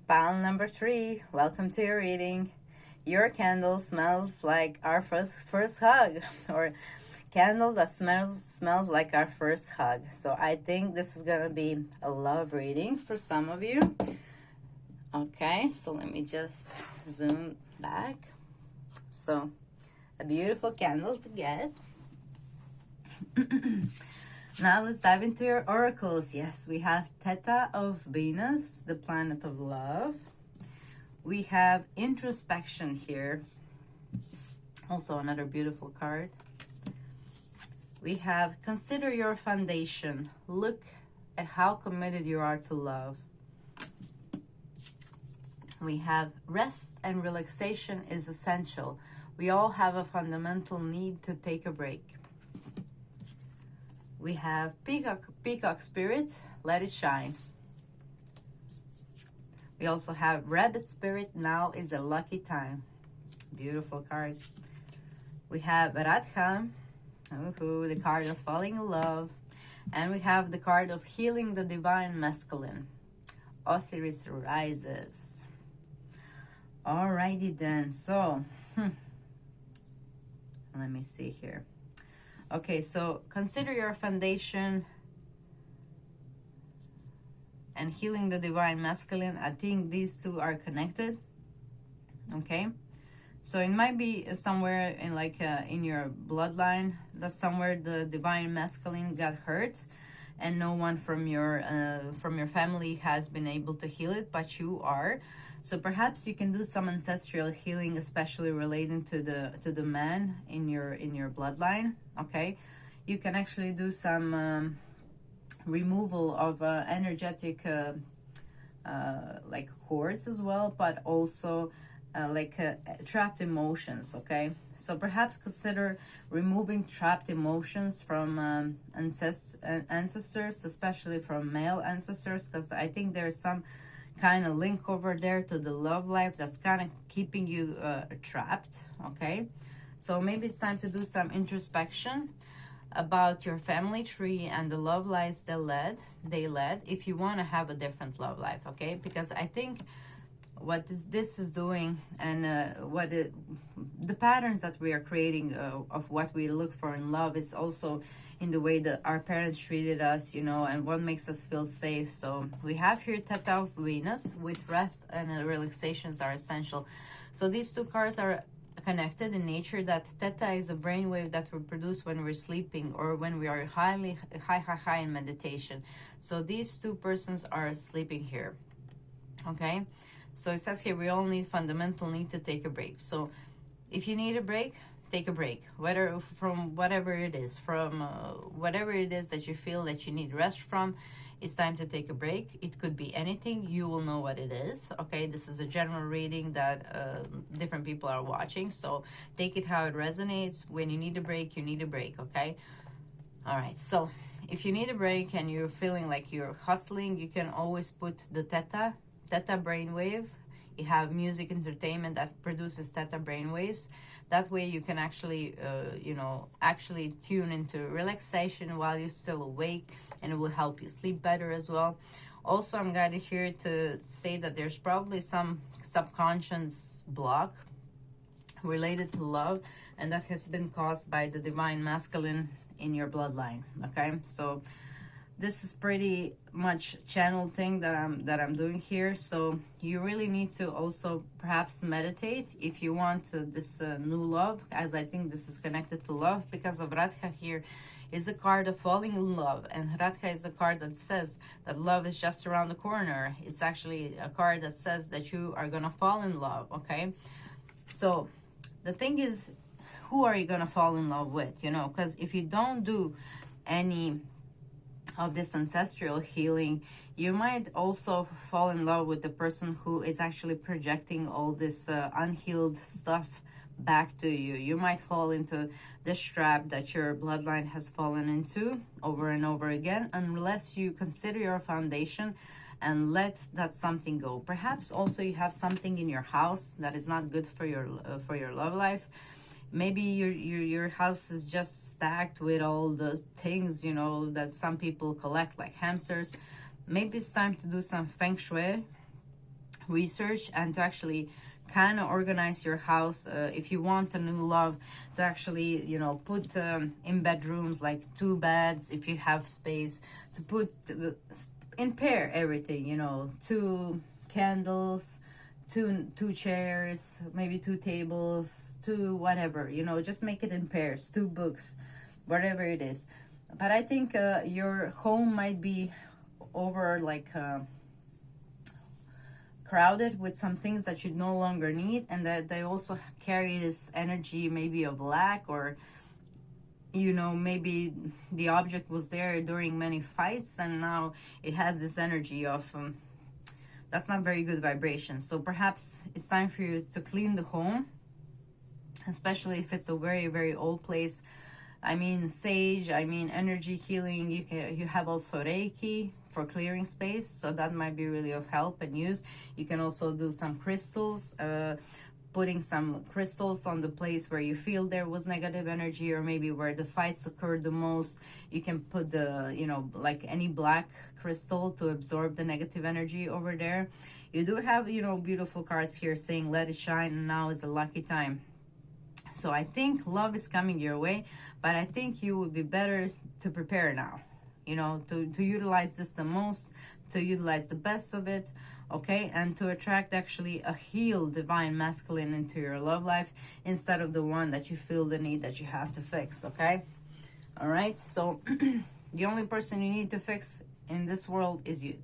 Pile number 3, welcome to your reading. Your candle smells like our first hug, or candle that smells like our first hug. So I think this is gonna be a love reading for some of you. Okay, so let me just zoom back. So a beautiful candle to get. Now let's dive into your oracles. Yes, we have Theta of Venus, the planet of love. We have introspection here. Also another beautiful card. We have consider your foundation. Look at how committed you are to love. We have rest and relaxation is essential. We all have a fundamental need to take a break. We have peacock spirit, let it shine. We also have rabbit spirit, now is a lucky time. Beautiful card. We have Radha, the card of falling in love. And we have the card of healing the divine masculine. Osiris rises. Alrighty then, so let me see here. Okay, so consider your foundation and healing the divine masculine. I think these two are connected. Okay, so it might be somewhere in in your bloodline that somewhere the divine masculine got hurt and no one from your family has been able to heal it, but you are. So perhaps you can do some ancestral healing, especially relating to the man in your bloodline. Okay, you can actually do some removal of energetic like cords as well, but also trapped emotions. Okay, so perhaps consider removing trapped emotions from ancestors, especially from male ancestors, because I think there's some kind of link over there to the love life that's kind of keeping you trapped. Okay, so maybe it's time to do some introspection about your family tree and the love lives they led if you want to have a different love life. Okay, because I think what this is doing, and the patterns that we are creating of what we look for in love is also in the way that our parents treated us, and what makes us feel safe. So we have here Theta of Venus, with rest and relaxations are essential. So these two cards are connected in nature, that Theta is a brainwave that we produce when we're sleeping or when we are high in meditation. So these two persons are sleeping here. Okay, so it says here we all fundamental need to take a break. So if you need a break, take a break, whatever it is that you feel that you need rest from. It's time to take a break. It could be anything. You will know what it is. Okay, this is a general reading that different people are watching, so take it how it resonates. When you need a break, you need a break. Okay, all right. So if you need a break and you're feeling like you're hustling, you can always put the theta brainwave. You have music entertainment that produces theta brainwaves. That way you can actually actually tune into relaxation while you're still awake, and it will help you sleep better as well. Also, I'm guided here to say that there's probably some subconscious block related to love, and that has been caused by the divine masculine in your bloodline. Okay, so this is pretty much channel thing that I'm doing here. So you really need to also perhaps meditate if you want this new love, as I think this is connected to love, because of Radha here is a card of falling in love, and Radha is a card that says that love is just around the corner. It's actually a card that says that you are gonna fall in love. Okay, so the thing is, who are you gonna fall in love with? Because if you don't do any of this ancestral healing, you might also fall in love with the person who is actually projecting all this unhealed stuff back to you. You might fall into this trap that your bloodline has fallen into over and over again, unless you consider your foundation and let that something go. Perhaps also you have something in your house that is not good for your love life. Maybe your house is just stacked with all the things, that some people collect, like hamsters. Maybe it's time to do some feng shui research and to actually kind of organize your house. If you want a new love, to actually, put in bedrooms like 2 beds, if you have space, to put in pair everything, 2 candles, two chairs, maybe 2 tables, 2 whatever, just make it in pairs, 2 books, whatever it is. But I think your home might be over crowded with some things that you no longer need, and that they also carry this energy maybe of lack, or you know, maybe the object was there during many fights, and now it has this energy of that's not very good vibration. So perhaps it's time for you to clean the home, especially if it's a very, very old place. I mean, sage, I mean, energy healing. You have also Reiki for clearing space, so that might be really of help and use. You can also do some crystals, putting some crystals on the place where you feel there was negative energy, or maybe where the fights occurred the most. You can put the, you know, like any black crystal to absorb the negative energy over there. You do have, you know, beautiful cards here saying let it shine, and now is a lucky time. So I think love is coming your way, but I think you would be better to prepare now, you know, to utilize this the most, to utilize the best of it, okay, and to attract actually a healed divine masculine into your love life, instead of the one that you feel the need that you have to fix, okay? All right, so the only person you need to fix in this world is you.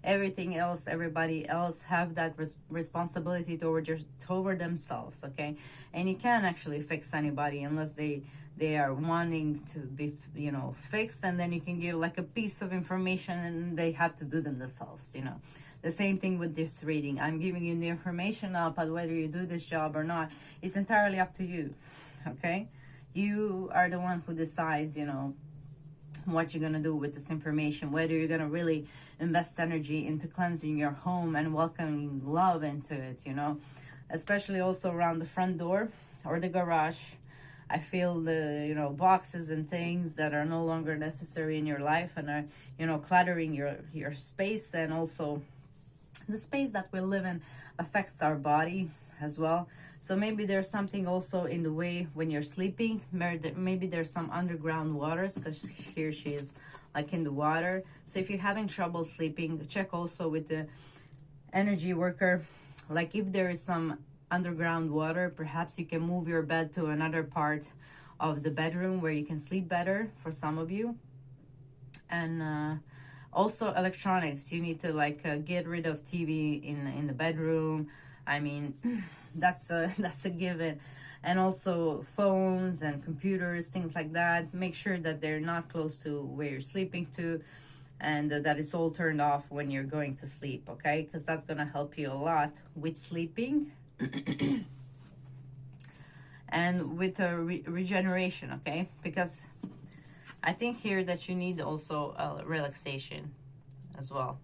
Everything else, everybody else have that responsibility toward themselves, okay? And you can't actually fix anybody unless they are wanting to be, you know, fixed, and then you can give like a piece of information and they have to do them themselves, you know. The same thing with this reading. I'm giving you the information now, but whether you do this job or not, it's entirely up to you, okay? You are the one who decides, you know, what you're going to do with this information, whether you're going to really invest energy into cleansing your home and welcoming love into it, you know, especially also around the front door or the garage. I feel the, you know, boxes and things that are no longer necessary in your life and are, you know, cluttering your space, and also the space that we live in affects our body as well. So maybe there's something also in the way when you're sleeping. Maybe there's some underground waters, because here she is like in the water. So if you're having trouble sleeping, check also with the energy worker. Like if there is some underground water, perhaps you can move your bed to another part of the bedroom where you can sleep better for some of you. And also electronics, you need to like get rid of TV in the bedroom. I mean, that's a given. And also phones and computers, things like that. Make sure that they're not close to where you're sleeping to, and that it's all turned off when you're going to sleep, okay? Because that's going to help you a lot with sleeping and with regeneration, okay? Because I think here that you need also relaxation as well.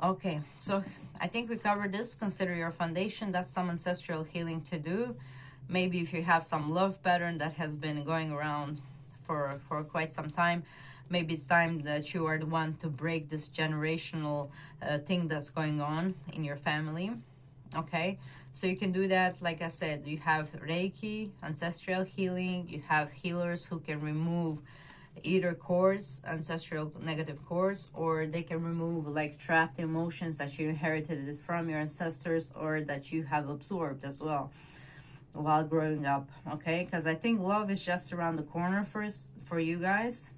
Okay, so I think we covered this. Consider your foundation. That's some ancestral healing to do. Maybe if you have some love pattern that has been going around for quite some time, maybe it's time that you are the one to break this generational thing that's going on in your family. Okay, so you can do that. Like I said, you have Reiki, ancestral healing. You have healers who can remove either cords, ancestral negative cords, or they can remove like trapped emotions that you inherited from your ancestors or that you have absorbed as well while growing up, okay? Because I think love is just around the corner for you guys.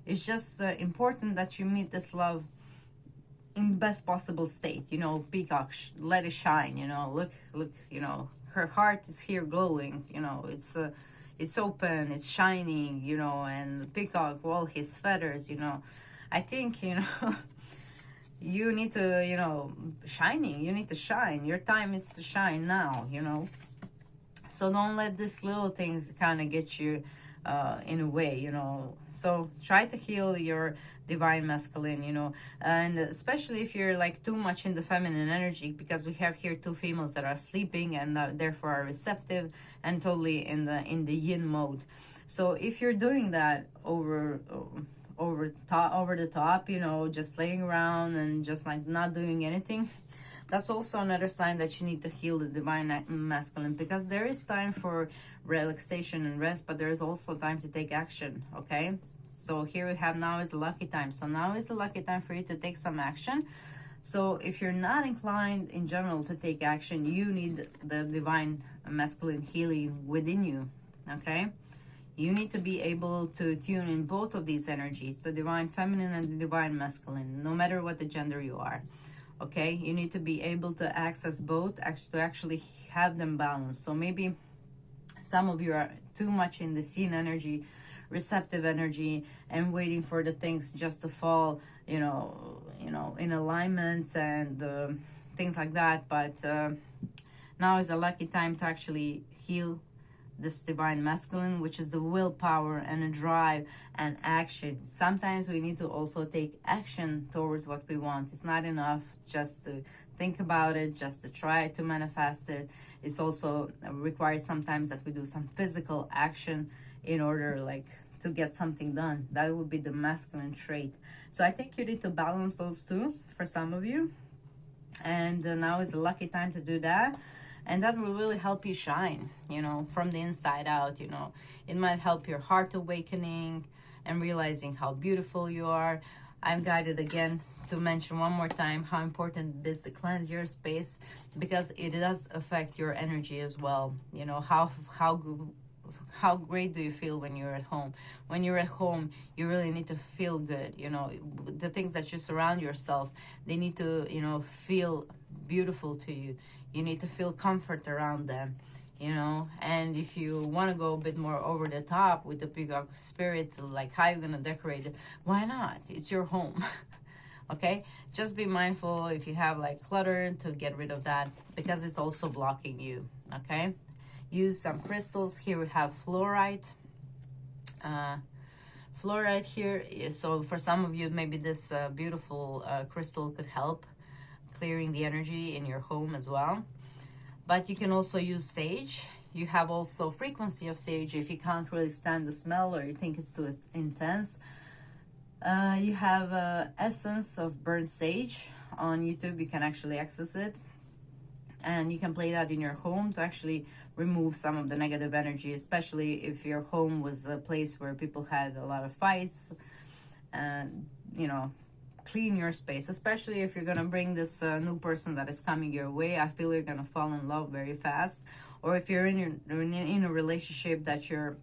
It's just important that you meet this love in best possible state, you know. Peacock, let it shine, you know. Look, you know, her heart is here glowing, you know. It's open, it's shining, you know, and the peacock, all his feathers, you know. I think, you know, you need to, you know, shining. You need to shine. Your time is to shine now, you know. So don't let these little things kind of get you in a way, you know. So try to heal your divine masculine, you know, and especially if you're like too much in the feminine energy, because we have here two females that are sleeping and therefore are receptive and totally in the yin mode. So if you're doing that over the top, you know, just laying around and just like not doing anything, that's also another sign that you need to heal the divine masculine, because there is time for relaxation and rest, but there is also time to take action, okay? So here we have now is a lucky time. So now is the lucky time for you to take some action. So if you're not inclined in general to take action, you need the divine masculine healing within you, okay? You need to be able to tune in both of these energies, the divine feminine and the divine masculine, no matter what the gender you are. Okay, you need to be able to access both to actually have them balanced. So maybe Some of you are too much in the yin energy, receptive energy, and waiting for the things just to fall, in alignment and things like that. But now is a lucky time to actually heal this divine masculine, which is the willpower and a drive and action. Sometimes we need to also take action towards what we want. It's not enough just to think about it, just to try to manifest it. It's also requires sometimes that we do some physical action in order to get something done. That would be the masculine trait. So I think you need to balance those two for some of you. And now is a lucky time to do that. And that will really help you shine, from the inside out. It might help your heart awakening and realizing how beautiful you are. I'm guided again to mention one more time how important it is to cleanse your space, because it does affect your energy as well. How great do you feel when you're at home? When you're at home, you really need to feel good. The things that you surround yourself, they need to, feel beautiful to you. You need to feel comfort around them, and if you want to go a bit more over the top with the peacock spirit, like how you're going to decorate it, why not? It's your home. Okay, just be mindful if you have clutter to get rid of that, because it's also blocking you. Okay, use some crystals. Here we have fluorite. Fluorite here, so for some of you, maybe this beautiful crystal could help clearing the energy in your home as well. But you can also use sage. You have also frequency of sage if you can't really stand the smell or you think it's too intense. You have essence of burnt sage on YouTube. You can actually access it, and you can play that in your home to actually remove some of the negative energy, especially if your home was a place where people had a lot of fights. And clean your space, especially if you're gonna bring this new person that is coming your way. I feel you're gonna fall in love very fast. Or if you're in a relationship, that your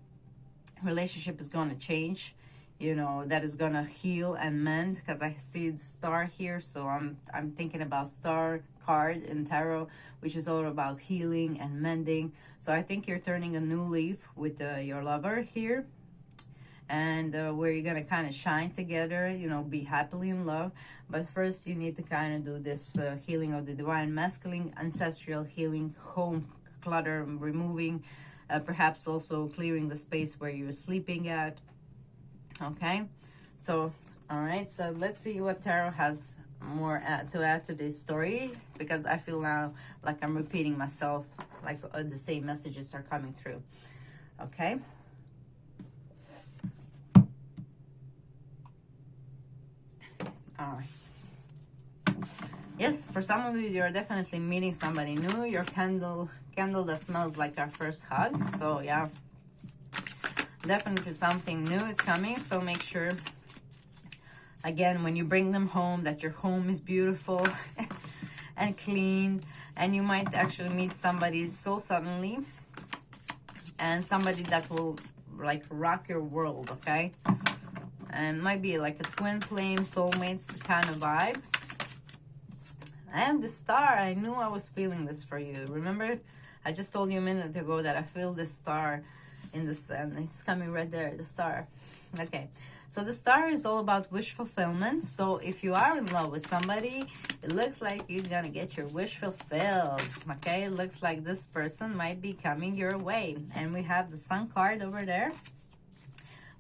relationship is gonna change, that is gonna heal and mend, because I see the star here. So I'm thinking about star card in tarot, which is all about healing and mending. So I think you're turning a new leaf with your lover here, and where you're gonna kind of shine together, be happily in love. But first you need to kind of do this healing of the divine masculine, ancestral healing, home clutter removing, perhaps also clearing the space where you're sleeping at. Okay, so all right, so let's see what tarot has more to add to this story, because I feel now like I'm repeating myself, like the same messages are coming through. Okay. All right. Yes, for some of you, you're definitely meeting somebody new. Your candle that smells like our first hug. So yeah, definitely something new is coming. So make sure, again, when you bring them home, that your home is beautiful and clean. And you might actually meet somebody so suddenly, and somebody that will rock your world. Okay. And might be like a twin flame, soulmates kind of vibe. And the star, I knew I was feeling this for you. Remember, I just told you a minute ago that I feel this star in the sun. It's coming right there, the star. Okay, so the star is all about wish fulfillment. So if you are in love with somebody, it looks like you're gonna get your wish fulfilled. Okay, it looks like this person might be coming your way. And we have the sun card over there,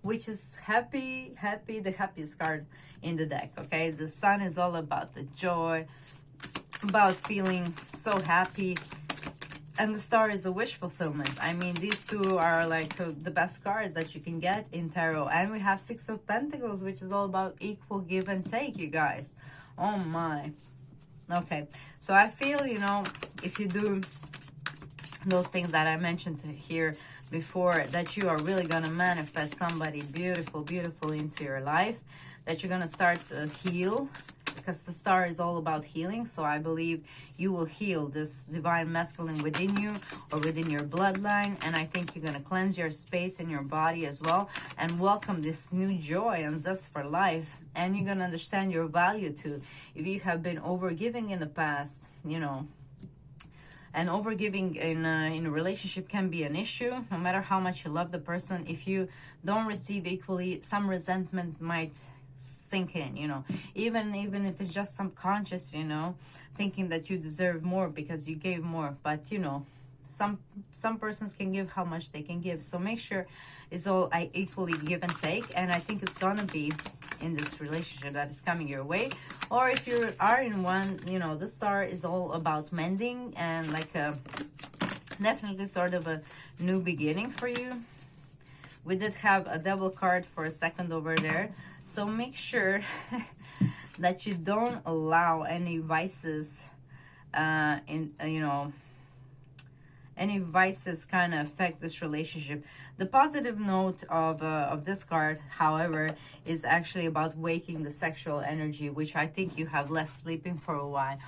which is happy, the happiest card in the deck. Okay, the sun is all about the joy, about feeling so happy, and the star is a wish fulfillment. I mean, these two are the best cards that you can get in tarot. And we have Six of Pentacles, which is all about equal give and take, you guys. Oh my. Okay, so I feel, if you do those things that I mentioned here before, that you are really going to manifest somebody beautiful into your life, that you're going to start to heal, because the star is all about healing. So I believe you will heal this divine masculine within you or within your bloodline. And I think you're going to cleanse your space in your body as well, and welcome this new joy and zest for life. And you're going to understand your value too. If you have been overgiving in the past, And overgiving in a relationship can be an issue. No matter how much you love the person, if you don't receive equally, some resentment might sink in, you know, even if it's just subconscious, you know, thinking that you deserve more because you gave more. But you know, some persons can give how much they can give, so make sure it's all equally give and take. And I think it's gonna be in this relationship that is coming your way. Or if you are in one, you know, the star is all about mending and like definitely sort of a new beginning for you. We did have a devil card for a second over there, so make sure that you don't allow any vices any vices kind of affect this relationship. The positive note of this card, however, is actually about waking the sexual energy, which I think you have less sleeping for a while.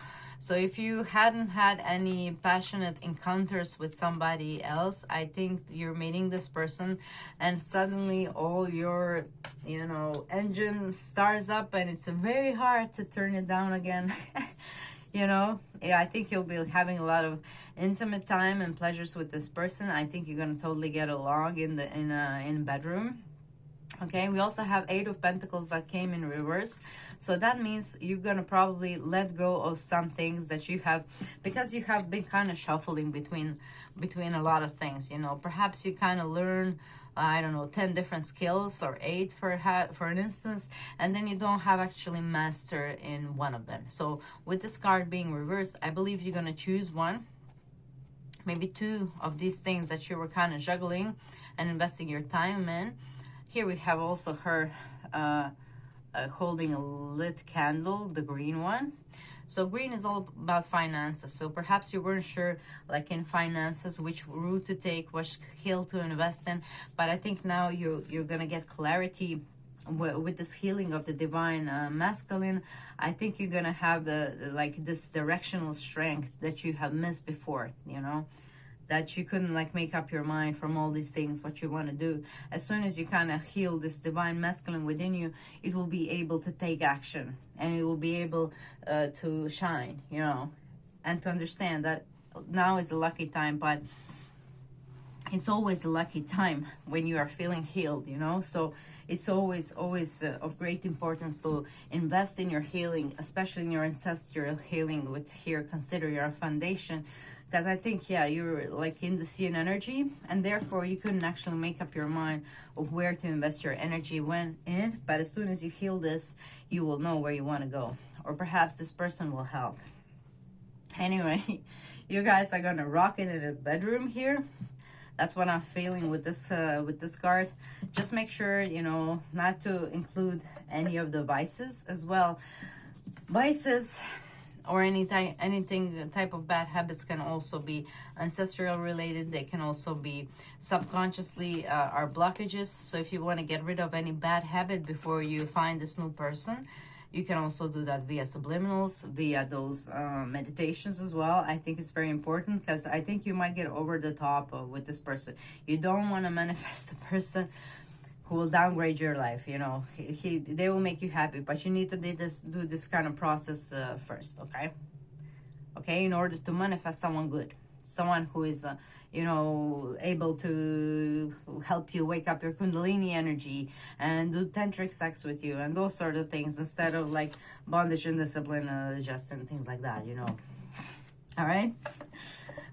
So if you hadn't had any passionate encounters with somebody else, I think you're meeting this person and suddenly all your, you know, engine starts up and it's very hard to turn it down again. You know, yeah, I think you'll be having a lot of intimate time and pleasures with this person. I think you're gonna totally get along in bedroom. Okay, we also have 8 of Pentacles that came in reverse, so that means you're gonna probably let go of some things that you have, because you have been kind of shuffling between a lot of things. You know, perhaps you kind of learn, I don't know, 10 different skills, or 8 for an instance, and then you don't have actually master in one of them. So with this card being reversed, I believe you're gonna choose one, maybe 2 of these things that you were kind of juggling and investing your time in. Here we have also her holding a lit candle, the green one. So green is all about finances. So perhaps you weren't sure, like in finances, which route to take, which skill to invest in. But I think now you're gonna get clarity with this healing of the divine masculine. I think you're gonna have like this directional strength that you have missed before. You know, that you couldn't like make up your mind from all these things what you want to do. As soon as you kind of heal this divine masculine within you, it will be able to take action, and it will be able to shine, you know, and to understand that now is a lucky time. But it's always a lucky time when you are feeling healed, you know. So it's always of great importance to invest in your healing, especially in your ancestral healing. With here, consider your foundation. Because I think, yeah, you're like in the Seeing energy, and therefore you couldn't actually make up your mind of where to invest your energy when in. But as soon as you heal this, you will know where you want to go. Or perhaps this person will help. Anyway, you guys are gonna rock it in a bedroom here. That's what I'm feeling with this card. Just make sure, you know, not to include any of the vices as well. Vices or anything type of bad habits can also be ancestral related. They can also be subconsciously our blockages. So if you want to get rid of any bad habit before you find this new person, you can also do that via subliminals, via those meditations as well. I think it's very important, because I think you might get over the top with this person. You don't want to manifest a person who will downgrade your life. You know, they will make you happy, but you need to do this kind of process first. Okay, in order to manifest someone good, someone who is you know, able to help you wake up your kundalini energy and do tantric sex with you and those sort of things, instead of like bondage and discipline just and things like that, you know. All right,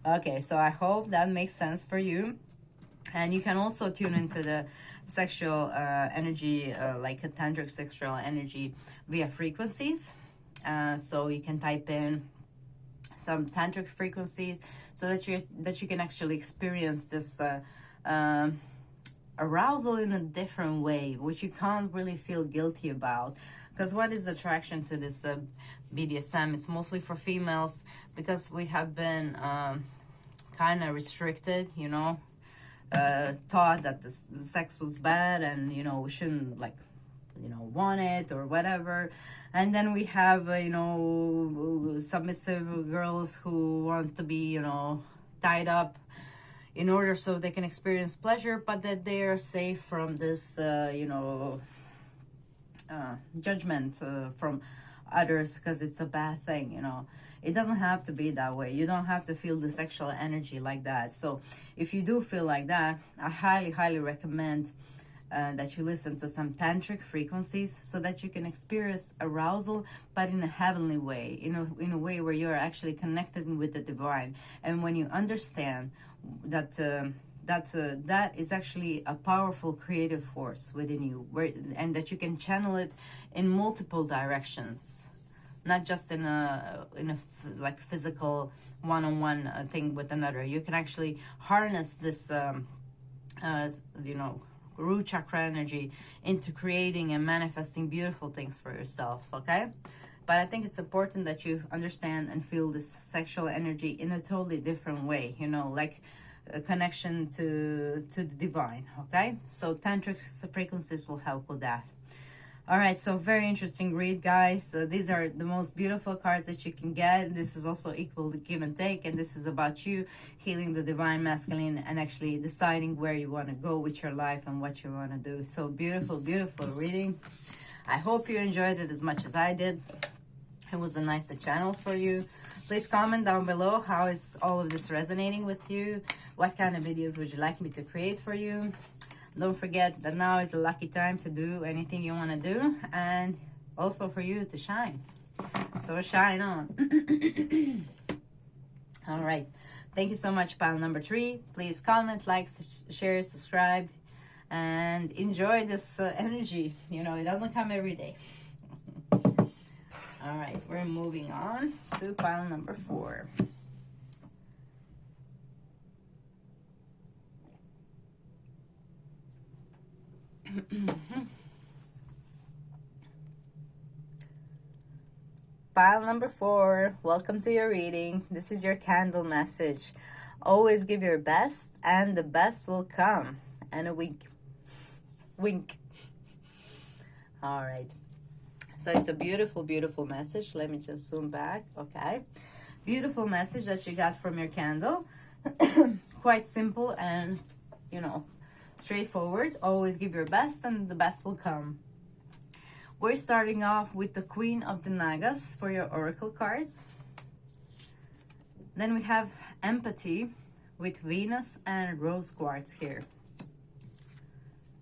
okay, so I hope that makes sense for you. And you can also tune into the sexual energy, like a tantric sexual energy, via frequencies. So you can type in some tantric frequencies so that you can actually experience this arousal in a different way, which you can't really feel guilty about. Because what is attraction to this BDSM? It's mostly for females, because we have been kind of restricted, you know, taught that the sex was bad, and you know, we shouldn't, like, you know, want it or whatever. And then we have you know, submissive girls who want to be, you know, tied up in order so they can experience pleasure, but that they are safe from this you know, judgment from others because it's a bad thing, you know. It doesn't have to be that way. You don't have to feel the sexual energy like that. So if you do feel like that, I highly, highly recommend that you listen to some tantric frequencies so that you can experience arousal, but in a heavenly way, in a way where you're actually connected with the divine. And when you understand that that is actually a powerful creative force within you, and that you can channel it in multiple directions, not just in a like physical one-on-one thing with another. You can actually harness this root chakra energy into creating and manifesting beautiful things for yourself. Okay, but I think it's important that you understand and feel this sexual energy in a totally different way, like a connection to the divine. Okay, so tantric frequencies will help with that. All right, so very interesting read, guys. So these are the most beautiful cards that you can get. This is also equal to give and take, and this is about you healing the divine masculine and actually deciding where you want to go with your life and what you want to do. So beautiful, beautiful reading. I hope you enjoyed it as much as I did. It was a nice channel for you. Please comment down below how is all of this resonating with you. What kind of videos would you like me to create for you? Don't forget that now is a lucky time to do anything you want to do, and also for you to shine. So shine on. All right. Thank you so much, pile number 3. Please comment, like, share, subscribe, and enjoy this energy. It doesn't come every day. All right. We're moving on to pile number 4. Pile number 4, welcome to your reading. This is your candle message. Always give your best and the best will come. And a wink. Wink. All right. So it's a beautiful, beautiful message. Let me just zoom back. Okay. Beautiful message that you got from your candle. Quite simple and, straightforward. Always give your best and the best will come. We're starting off with the Queen of the Nagas for your oracle cards. Then we have Empathy with Venus and Rose Quartz here.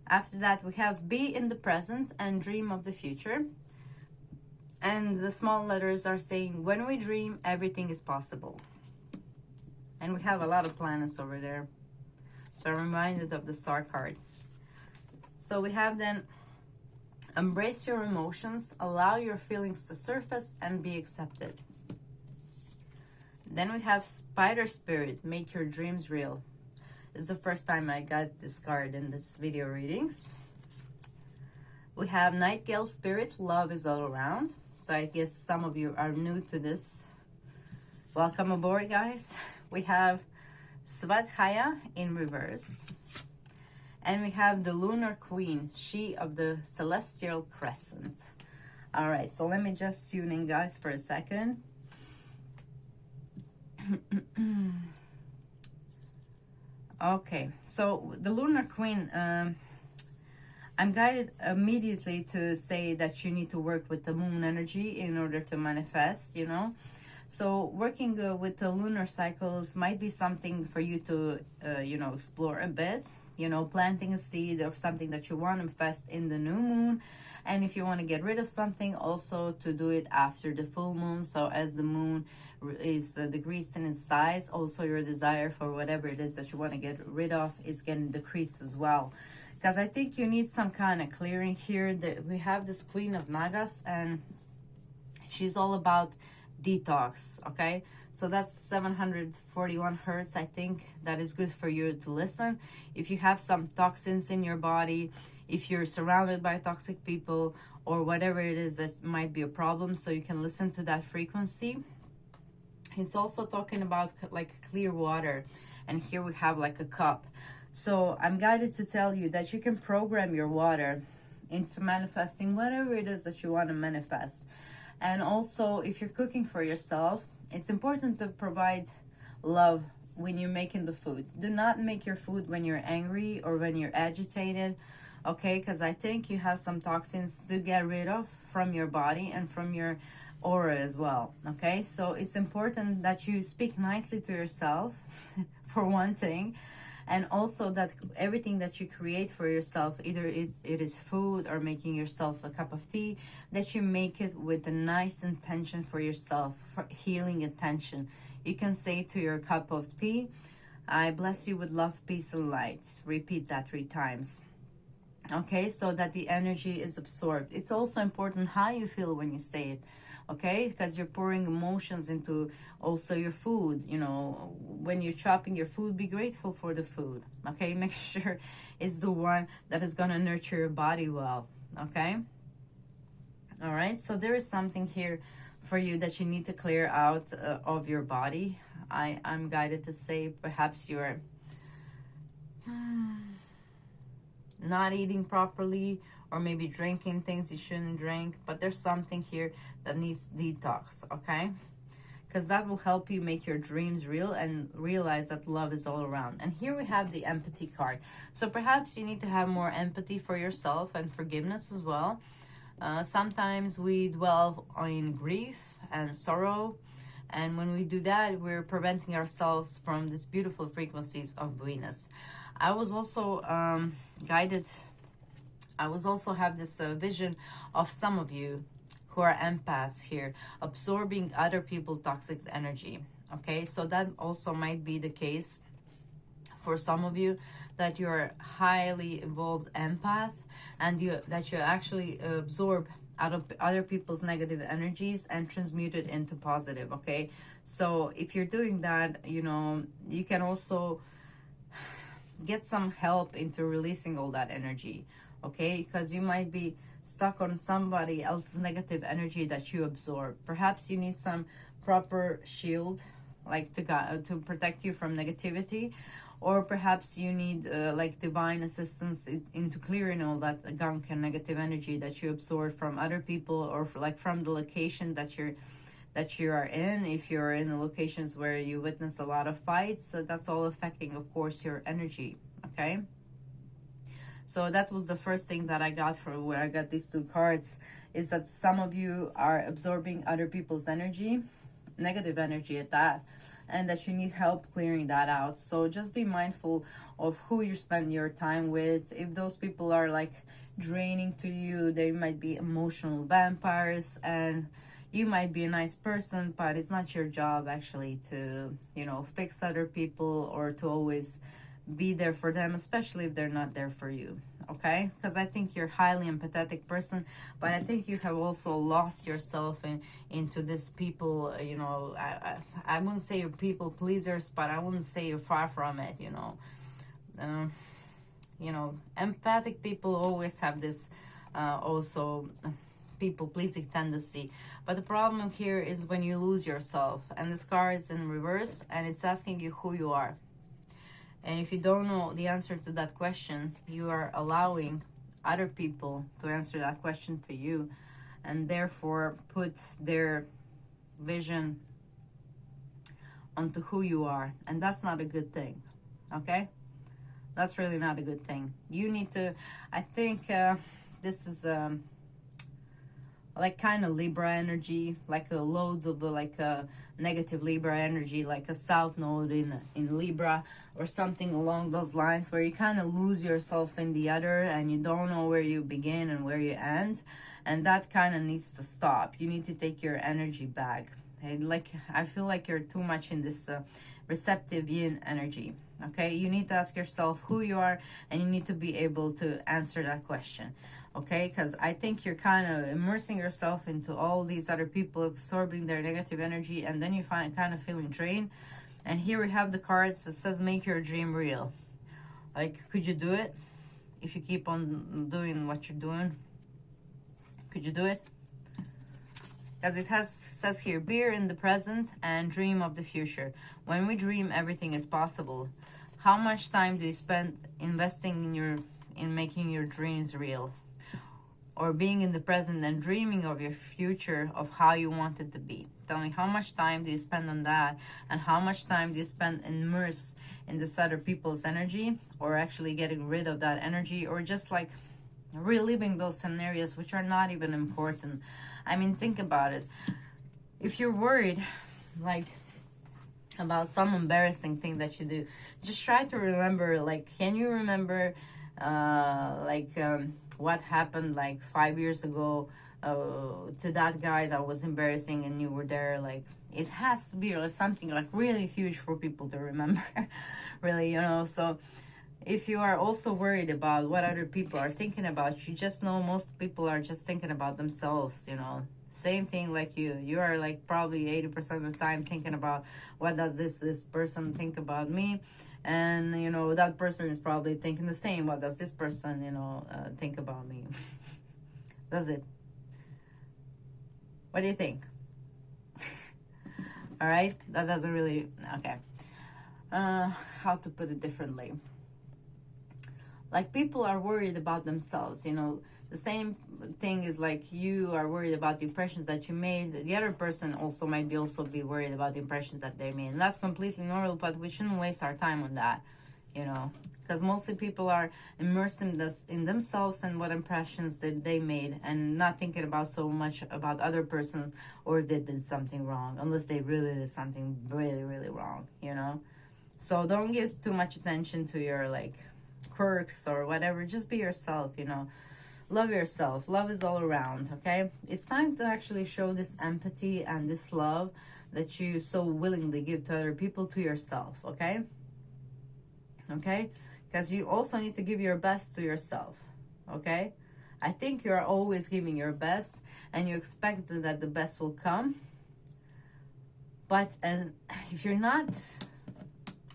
After that, we have Be in the Present and Dream of the Future. And the small letters are saying, when we dream, everything is possible. And we have a lot of planets over there. So I'm reminded of the Star card. So we have then, embrace your emotions, allow your feelings to surface and be accepted. Then we have Spider Spirit, make your dreams real. This is the first time I got this card in this video readings. We have Nightingale Spirit, love is all around. So I guess some of you are new to this. Welcome aboard, guys. We have Svadhyaya in reverse. And we have the Lunar Queen, she of the Celestial Crescent. All right, so let me just tune in, guys, for a second. Okay, so the Lunar Queen, I'm guided immediately to say that you need to work with the moon energy in order to manifest, So working with the lunar cycles might be something for you to, explore a bit. Planting a seed of something that you want to manifest in the new moon. And if you want to get rid of something, also to do it after the full moon. So as the moon is decreased in its size, also your desire for whatever it is that you want to get rid of is getting decreased as well. Because I think you need some kind of clearing here. We have this Queen of Nagas, and she's all about detox, okay? So that's 741 hertz. I think that is good for you to listen. If you have some toxins in your body, if you're surrounded by toxic people, or whatever it is that might be a problem, so you can listen to that frequency. It's also talking about like clear water, and here we have like a cup. So I'm guided to tell you that you can program your water into manifesting whatever it is that you want to manifest. And also, if you're cooking for yourself, it's important to provide love when you're making the food. Do not make your food when you're angry or when you're agitated, okay? Because I think you have some toxins to get rid of from your body and from your aura as well. Okay, so it's important that you speak nicely to yourself for one thing, and also that everything that you create for yourself, either it is food or making yourself a cup of tea, that you make it with a nice intention for yourself, for healing intention. You can say to your cup of tea, I bless you with love, peace, and light. Repeat that 3 times. Okay, so that the energy is absorbed. It's also important how you feel when you say it. Okay, because you're pouring emotions into also your food. You know, when you're chopping your food, be grateful for the food. Okay, make sure it's the one that is going to nurture your body well. Okay, all right, so there is something here for you that you need to clear out of your body. I'm guided to say perhaps you're not eating properly, or maybe drinking things you shouldn't drink, but there's something here that needs detox. Okay, because that will help you make your dreams real and realize that love is all around. And here we have the empathy card. So perhaps you need to have more empathy for yourself and forgiveness as well. Sometimes we dwell in grief and sorrow, and when we do that, we're preventing ourselves from these beautiful frequencies of Venus. I was also guided. I was also have this vision of some of you who are empaths here, absorbing other people's toxic energy. Okay, so that also might be the case for some of you, that you're highly evolved empath, and that you actually absorb out of other people's negative energies and transmute it into positive. Okay, so if you're doing that, you know, you can also get some help into releasing all that energy. Okay, because you might be stuck on somebody else's negative energy that you absorb. Perhaps you need some proper shield, like to protect you from negativity, or perhaps you need like divine assistance into clearing all that gunk and negative energy that you absorb from other people, or like from the location that you are in. If you're in the locations where you witness a lot of fights, so that's all affecting, of course, your energy. Okay, so that was the first thing that I got from where I got these 2 cards, is that some of you are absorbing other people's energy, negative energy at that, and that you need help clearing that out. So just be mindful of who you spend your time with. If those people are like draining to you, they might be emotional vampires, and you might be a nice person, but it's not your job actually to, you know, fix other people or to always be there for them, especially if they're not there for you. Okay, because I think you're a highly empathetic person, but I think you have also lost yourself into this people, you know, I wouldn't say you're people pleasers, but I wouldn't say you're far from it. You know, empathic people always have this also people pleasing tendency. But the problem here is when you lose yourself, and this card is in reverse, and it's asking you who you are. And if you don't know the answer to that question, you are allowing other people to answer that question for you, and therefore put their vision onto who you are. And that's not a good thing. Okay, that's really not a good thing. You need to, I think this is like kind of Libra energy, like loads of like negative Libra energy, like a south node in Libra or something along those lines, where you kind of lose yourself in the other and you don't know where you begin and where you end. And that kind of needs to stop. You need to take your energy back. Like, I feel like you're too much in this receptive yin energy. Okay, you need to ask yourself who you are, and you need to be able to answer that question. Okay, because I think you're kind of immersing yourself into all these other people, absorbing their negative energy, and then you find kind of feeling drained. And here we have the cards that says make your dream real. Like, could you do it? If you keep on doing what you're doing, could you do it? Because it says here, be in the present and dream of the future. When we dream, everything is possible. How much time do you spend investing in making your dreams real? Or being in the present and dreaming of your future, of how you want it to be? Tell me, how much time do you spend on that? And how much time do you spend immersed in this other people's energy, or actually getting rid of that energy, or just like, reliving those scenarios which are not even important. I mean, think about it. If you're worried, like, about some embarrassing thing that you do, just try to remember, like, can you remember what happened like 5 years ago to that guy that was embarrassing and you were there? Like, it has to be like something like really huge for people to remember. Really, you know. So if you are also worried about what other people are thinking about you, just know most people are just thinking about themselves, you know. Same thing like you are like probably 80% of the time thinking about what does this person think about me, and you know that person is probably thinking the same, what does this person, you know, think about me. Does it? What do you think? All right, that doesn't really, okay. How to put it differently, like, people are worried about themselves, you know. The same thing is like you are worried about the impressions that you made. The other person also might be worried about the impressions that they made, and that's completely normal, but we shouldn't waste our time on that, you know, because mostly people are immersed in this, in themselves and what impressions that they made, and not thinking about so much about other persons, or they did something wrong, unless they really did something really, really wrong, you know. So don't give too much attention to your like quirks or whatever. Just be yourself, you know. Love yourself. Love is all around, okay? It's time to actually show this empathy and this love that you so willingly give to other people to yourself, okay? Okay? Because you also need to give your best to yourself, okay? I think you're always giving your best and you expect that the best will come. But if you're not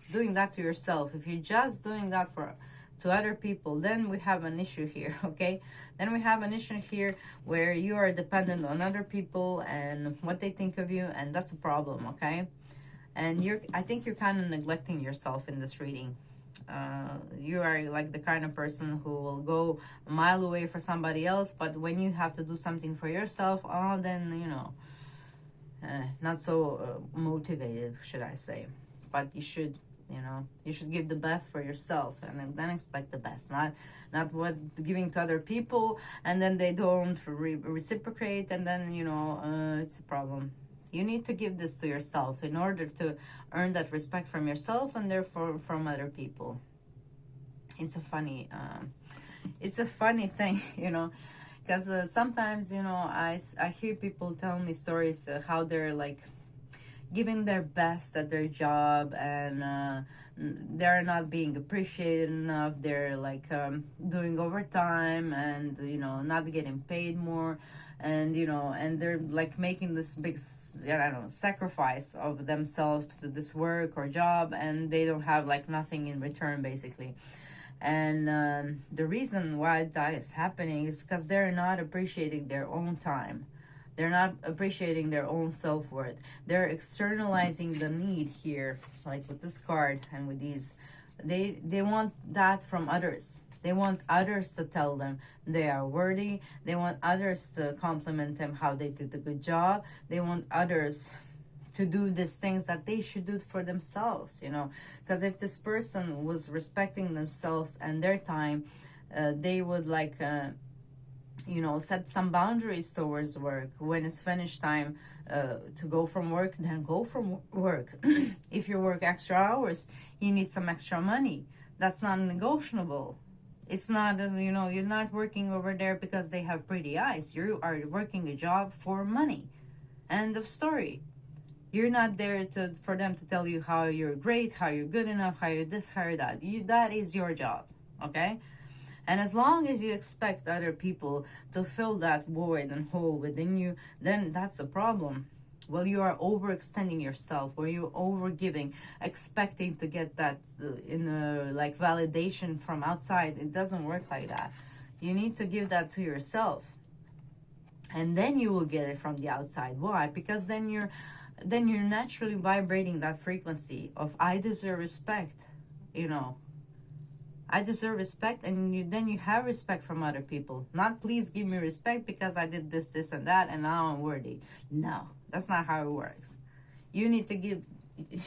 doing that to yourself, if you're just doing that to other people, then we have an issue here, okay? Then we have an issue here where you are dependent on other people and what they think of you, and that's a problem, okay? And I think you're kind of neglecting yourself in this reading. You are like the kind of person who will go a mile away for somebody else, but when you have to do something for yourself, then, you know, not so motivated, should I say. But you should, you know, you should give the best for yourself, and then expect the best, not what giving to other people and then they don't reciprocate, and then, you know, it's a problem. You need to give this to yourself in order to earn that respect from yourself and therefore from other people. It's a funny thing, you know, because sometimes, you know, I hear people tell me stories how they're like giving their best at their job, and they're not being appreciated enough. They're like doing overtime and, you know, not getting paid more, and, you know, and they're like making this big, I don't know, sacrifice of themselves to this work or job, and they don't have like nothing in return basically. And the reason why that is happening is because they're not appreciating their own time. They're not appreciating their own self-worth. They're externalizing the need here, like with this card and with these. They want that from others. They want others to tell them they are worthy. They want others to compliment them how they did a good job. They want others to do these things that they should do for themselves, you know. Because if this person was respecting themselves and their time, they would like... you know, set some boundaries towards work. When it's finished time to go from work, then go from work. If you work extra hours, you need some extra money. That's not negotiable. It's not, you know, you're not working over there because they have pretty eyes. You are working a job for money. End of story. You're not there for them to tell you how you're great, how you're good enough, how you're this, how you're that. That is your job, okay? And as long as you expect other people to fill that void and hole within you, then that's a problem. Well, you are overextending yourself, or you're overgiving, expecting to get that like validation from outside. It doesn't work like that. You need to give that to yourself, and then you will get it from the outside. Why? Because then you're naturally vibrating that frequency of I deserve respect, you know. I deserve respect, and then you have respect from other people. Not please give me respect because I did this, this, and that, and now I'm worthy. No, that's not how it works. You need to give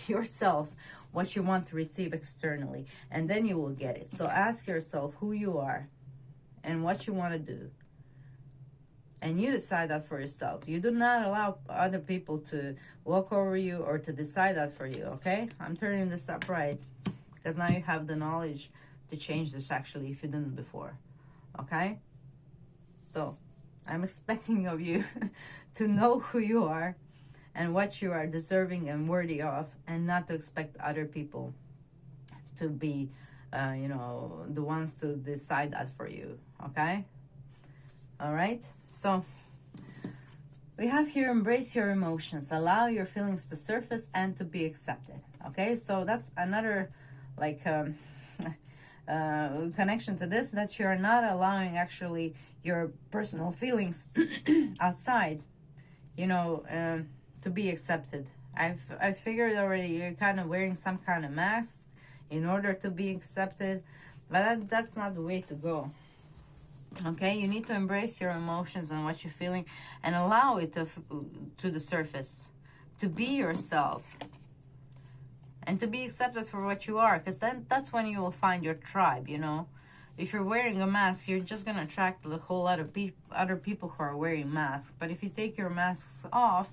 yourself what you want to receive externally, and then you will get it. So ask yourself who you are, and what you want to do. And you decide that for yourself. You do not allow other people to walk over you or to decide that for you, okay? I'm turning this up right because now you have the knowledge to change this actually if you didn't before, okay? So I'm expecting of you to know who you are and what you are deserving and worthy of, and not to expect other people to be, the ones to decide that for you, okay? All right? So we have here, embrace your emotions, allow your feelings to surface and to be accepted. Okay, so that's another connection to this, that you're not allowing actually your personal feelings outside, to be accepted. I figured already you're kind of wearing some kind of mask in order to be accepted, but that's not the way to go. Okay, you need to embrace your emotions and what you're feeling and allow it to the surface, to be yourself and to be accepted for what you are, because then that's when you will find your tribe. If you're wearing a mask, you're just going to attract a whole lot of other people who are wearing masks. But if you take your masks off,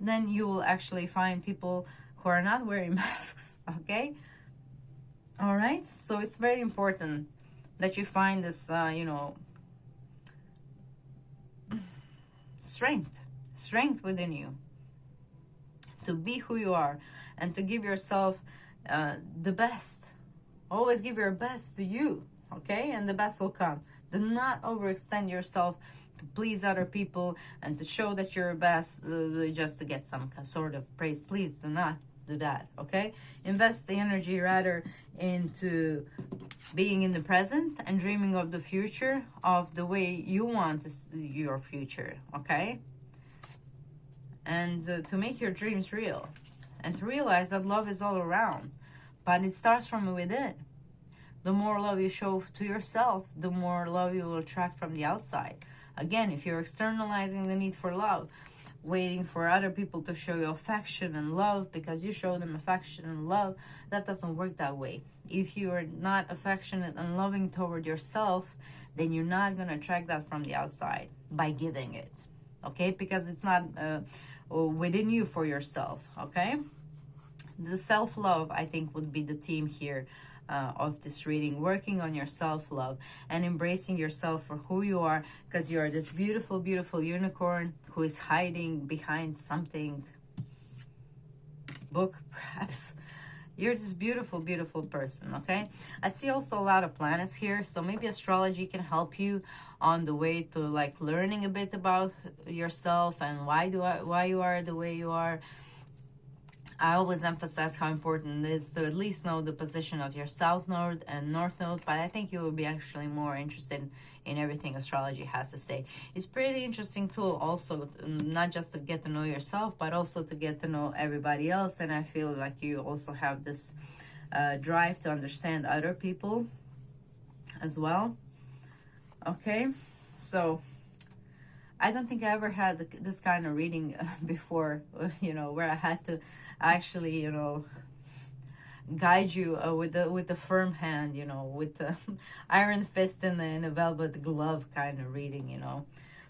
then you will actually find people who are not wearing masks. Okay, all right, so it's very important that you find this strength within you to be who you are and to give yourself the best. Always give your best to you, okay? And the best will come. Do not overextend yourself to please other people and to show that you're best just to get some sort of praise. Please do not do that, okay? Invest the energy rather into being in the present and dreaming of the future, of the way you want your future, okay? And to make your dreams real, and to realize that love is all around, but it starts from within. The more love you show to yourself, the more love you will attract from the outside. Again, if you're externalizing the need for love, waiting for other people to show you affection and love because you show them affection and love, that doesn't work that way. If you are not affectionate and loving toward yourself, then you're not going to attract that from the outside by giving it, okay? Because it's not within you for yourself, okay? The self-love, I think, would be the theme here of this reading. Working on your self-love and embracing yourself for who you are, because you are this beautiful, beautiful unicorn who is hiding behind something. Book, perhaps. You're this beautiful, beautiful person, okay? I see also a lot of planets here, so maybe astrology can help you on the way to learning a bit about yourself and why you are the way you are. I always emphasize how important it is to at least know the position of your south node and north node, but I think you will be actually more interested in everything astrology has to say. It's pretty interesting tool also, not just to get to know yourself, but also to get to know everybody else. And I feel like you also have this drive to understand other people as well. Okay, so I don't think I ever had this kind of reading before, where I had to actually, guide you with the firm hand, with the iron fist and a velvet glove kind of reading,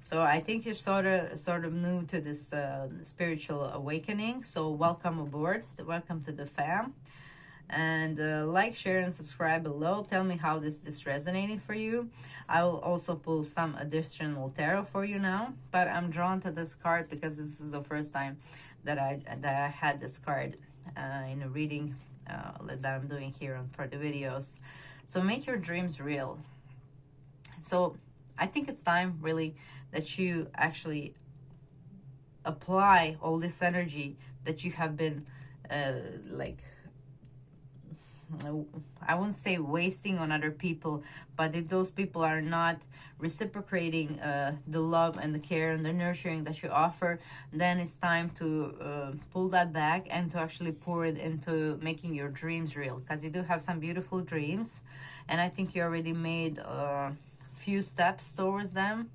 So I think you're sort of new to this spiritual awakening. So welcome aboard. Welcome to the fam. And like, share, and subscribe below. Tell me how this is resonating for you. I will also pull some additional tarot for you now, but I'm drawn to this card because this is the first time that I had this card in a reading that I'm doing here for the videos. So make your dreams real. So I think it's time really that you actually apply all this energy that you have been I wouldn't say wasting on other people, but if those people are not reciprocating the love and the care and the nurturing that you offer, then it's time to pull that back and to actually pour it into making your dreams real, because you do have some beautiful dreams, and I think you already made a few steps towards them.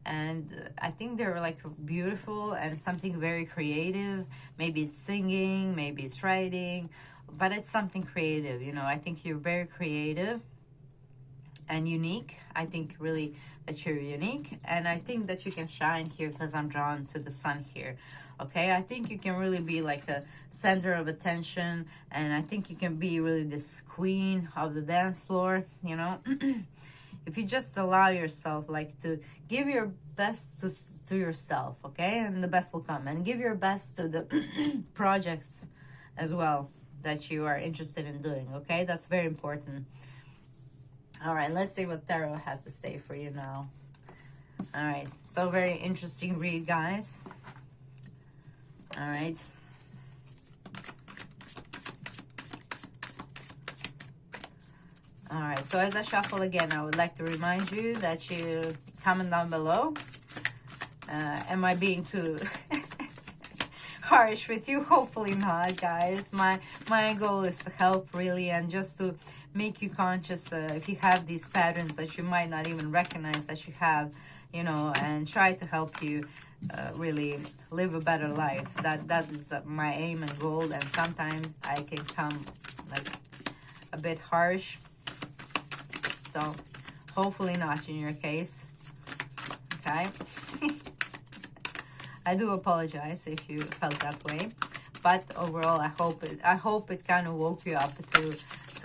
And I think they're beautiful and something very creative. Maybe it's singing, maybe it's writing, but it's something creative. I think you're very creative, and unique. I think really that you're unique, and I think that you can shine here because I'm drawn to the sun here. Okay, I think you can really be like a center of attention, and I think you can be really this queen of the dance floor, you know. If you just allow yourself like to give your best to yourself, okay, and the best will come, and give your best to the projects as well that you are interested in doing, okay? That's very important. All right, let's see what Tarot has to say for you now. All right, so very interesting read, guys. All right. All right, so as I shuffle again, I would like to remind you that you comment down below. Am I being too harsh with you? Hopefully not, guys. My goal is to help really, and just to make you conscious if you have these patterns that you might not even recognize that you have, you know, and try to help you really live a better life. That is my aim and goal, and sometimes I can come like a bit harsh. So hopefully not in your case. Okay. I do apologize if you felt that way, but overall I hope it kind of woke you up to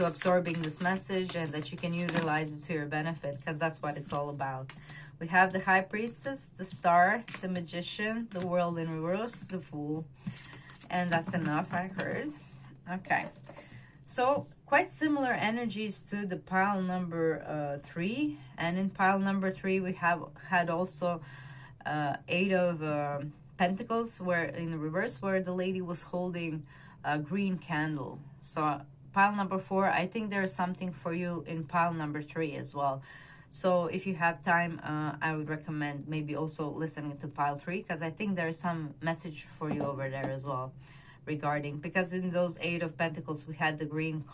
absorbing this message, and that you can utilize it to your benefit, because that's what it's all about. We have the High Priestess, the Star, the Magician, the World in Reverse, the Fool, and that's enough, I heard. Okay, so quite similar energies to the pile number 3, and in pile number 3 we have had also 8 of Pentacles, where in reverse, where the lady was holding a green candle. So pile number 4, I think there is something for you in pile number 3 as well. So if you have time, I would recommend maybe also listening to pile 3, because I think there is some message for you over there as well regarding, because in those 8 of Pentacles we had the green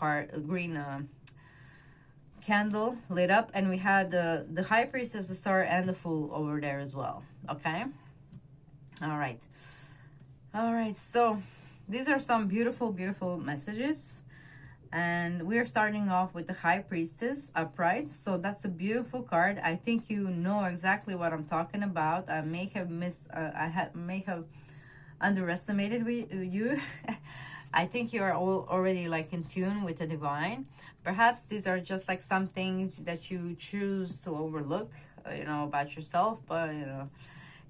candle lit up, and we had the High Priestess, the Star, and the Fool over there as well. Okay. All right, so these are some beautiful messages, and we're starting off with the High Priestess upright. So that's a beautiful card. I think you know exactly what I'm talking about. I may have may have underestimated you. I think you are already like in tune with the divine. Perhaps these are just like some things that you choose to overlook, you know, about yourself, but you know,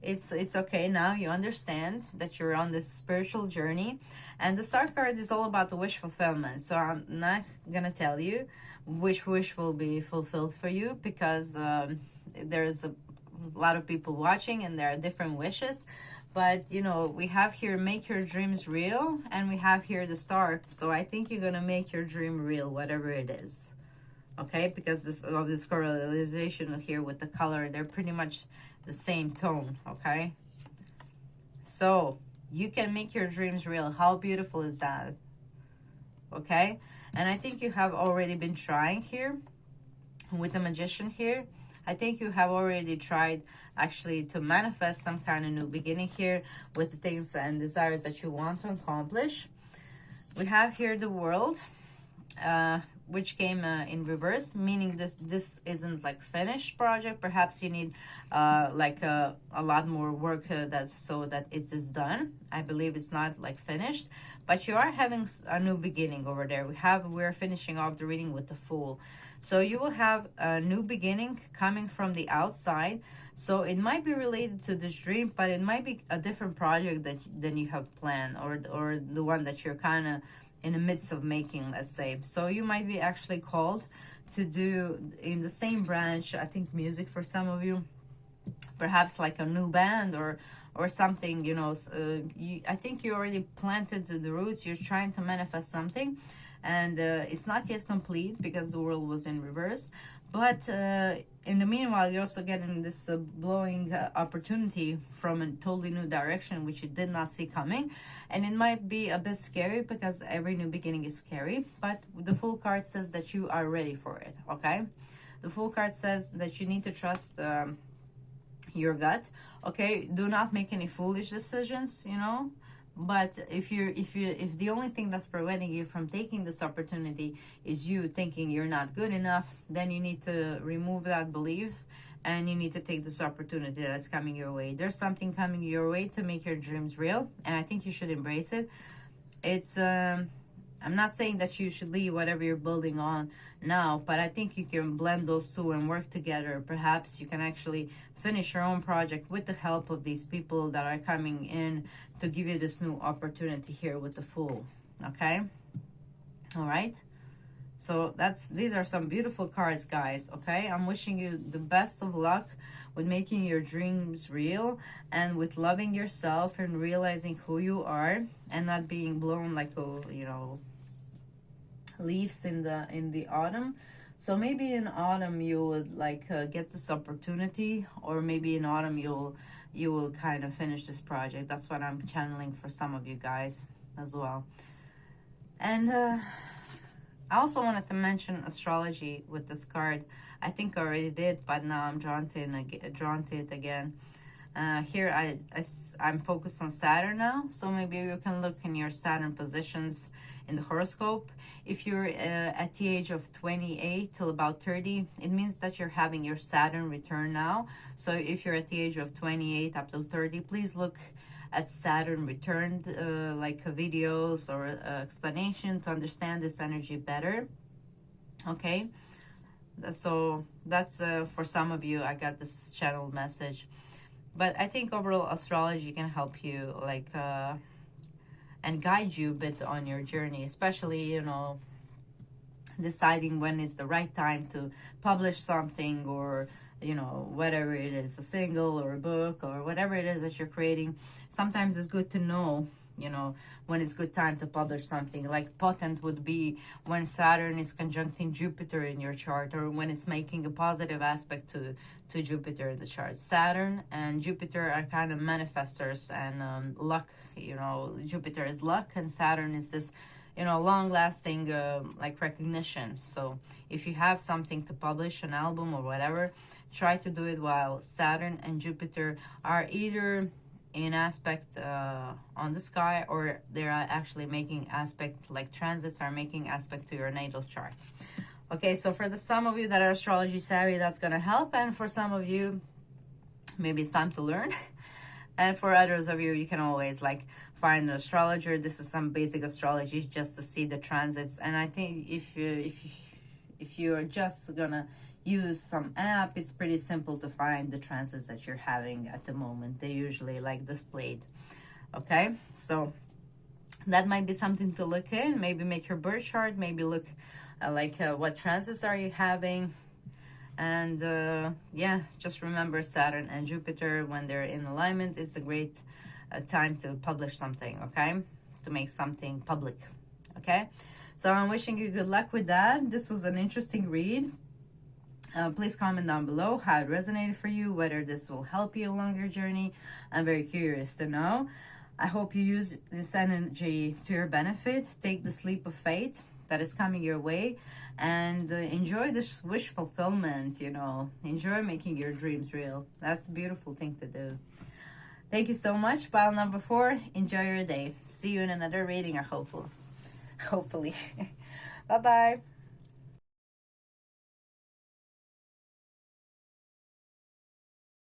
it's okay. Now you understand that you're on this spiritual journey, and the Star card is all about the wish fulfillment. So I'm not gonna tell you which wish will be fulfilled for you, because there's a lot of people watching and there are different wishes. But you know, we have here make your dreams real, and we have here the Star. So I think you're gonna make your dream real, whatever it is. Okay, because this correlation here with the color, they're pretty much the same tone. Okay, so you can make your dreams real. How beautiful is that? Okay, and I think you have already been trying here with the Magician here. I think you have already tried actually to manifest some kind of new beginning here with the things and desires that you want to accomplish. We have here the World, which came in reverse, meaning that this isn't like finished project. Perhaps you need like a lot more work so that it is done. I believe it's not like finished, but you are having a new beginning over there. We're finishing off the reading with the Fool. So you will have a new beginning coming from the outside. So it might be related to this dream, but it might be a different project than you have planned, or the one that you're kind of in the midst of making, let's say. So you might be actually called to do in the same branch, I think music for some of you, perhaps like a new band or something, you know. I think you already planted the roots. You're trying to manifest something, and it's not yet complete because the World was in reverse. But in the meanwhile, you're also getting this blowing opportunity from a totally new direction, which you did not see coming. And it might be a bit scary, because every new beginning is scary. But the Fool card says that you are ready for it, okay? The Fool card says that you need to trust your gut, okay? Do not make any foolish decisions, you know? But if the only thing that's preventing you from taking this opportunity is you thinking you're not good enough, then you need to remove that belief, and you need to take this opportunity that's coming your way. There's something coming your way to make your dreams real, and I think you should embrace it. It's I'm not saying that you should leave whatever you're building on now, but I think you can blend those two and work together. Perhaps you can actually finish your own project with the help of these people that are coming in to give you this new opportunity here with the Fool. Okay? All right? So these are some beautiful cards, guys. Okay? I'm wishing you the best of luck with making your dreams real, and with loving yourself and realizing who you are, and not being blown like leaves in the autumn. So maybe in autumn you would like get this opportunity, or maybe in autumn you will kind of finish this project. That's what I'm channeling for some of you guys as well. And I also wanted to mention astrology with this card. I think I already did, but now I'm drawn to it again. Here I'm focused on Saturn now, so maybe you can look in your Saturn positions in the horoscope. If you're at the age of 28 till about 30, it means that you're having your Saturn return now. So if you're at the age of 28 up till 30, please look at Saturn returned, like videos or explanation to understand this energy better. Okay, so that's for some of you. I got this channel message, but I think overall astrology can help you like and guide you a bit on your journey, especially deciding when is the right time to publish something, or whatever it is, a single or a book or whatever it is that you're creating. Sometimes it's good to know when it's good time to publish something. Like potent would be when Saturn is conjuncting Jupiter in your chart, or when it's making a positive aspect to Jupiter in the chart. Saturn and Jupiter are kind of manifestors and luck. Jupiter is luck, and Saturn is this long-lasting like recognition. So if you have something to publish, an album or whatever, try to do it while Saturn and Jupiter are either in aspect on the sky, or they're actually making aspect, like transits are making aspect to your natal chart. Okay, so for some of you that are astrology savvy, that's gonna help, and for some of you maybe it's time to learn. And for others of you, you can always like find an astrologer. This is some basic astrology just to see the transits. And I think if you're just gonna use some app, it's pretty simple to find the transits that you're having at the moment. They're usually like displayed. Okay, so that might be something to look in. Maybe make your birth chart. Maybe look what transits are you having. And yeah, just remember Saturn and Jupiter, when they're in alignment, it's a great time to publish something, okay? To make something public, okay? So I'm wishing you good luck with that. This was an interesting read. Please comment down below how it resonated for you, whether this will help you along your journey. I'm very curious to know. I hope you use this energy to your benefit. Take this leap of faith that is coming your way, and enjoy this wish fulfillment. Enjoy making your dreams real. That's a beautiful thing to do. Thank you so much. Pile number 4. Enjoy your day. See you in another reading, or hopefully. Bye bye.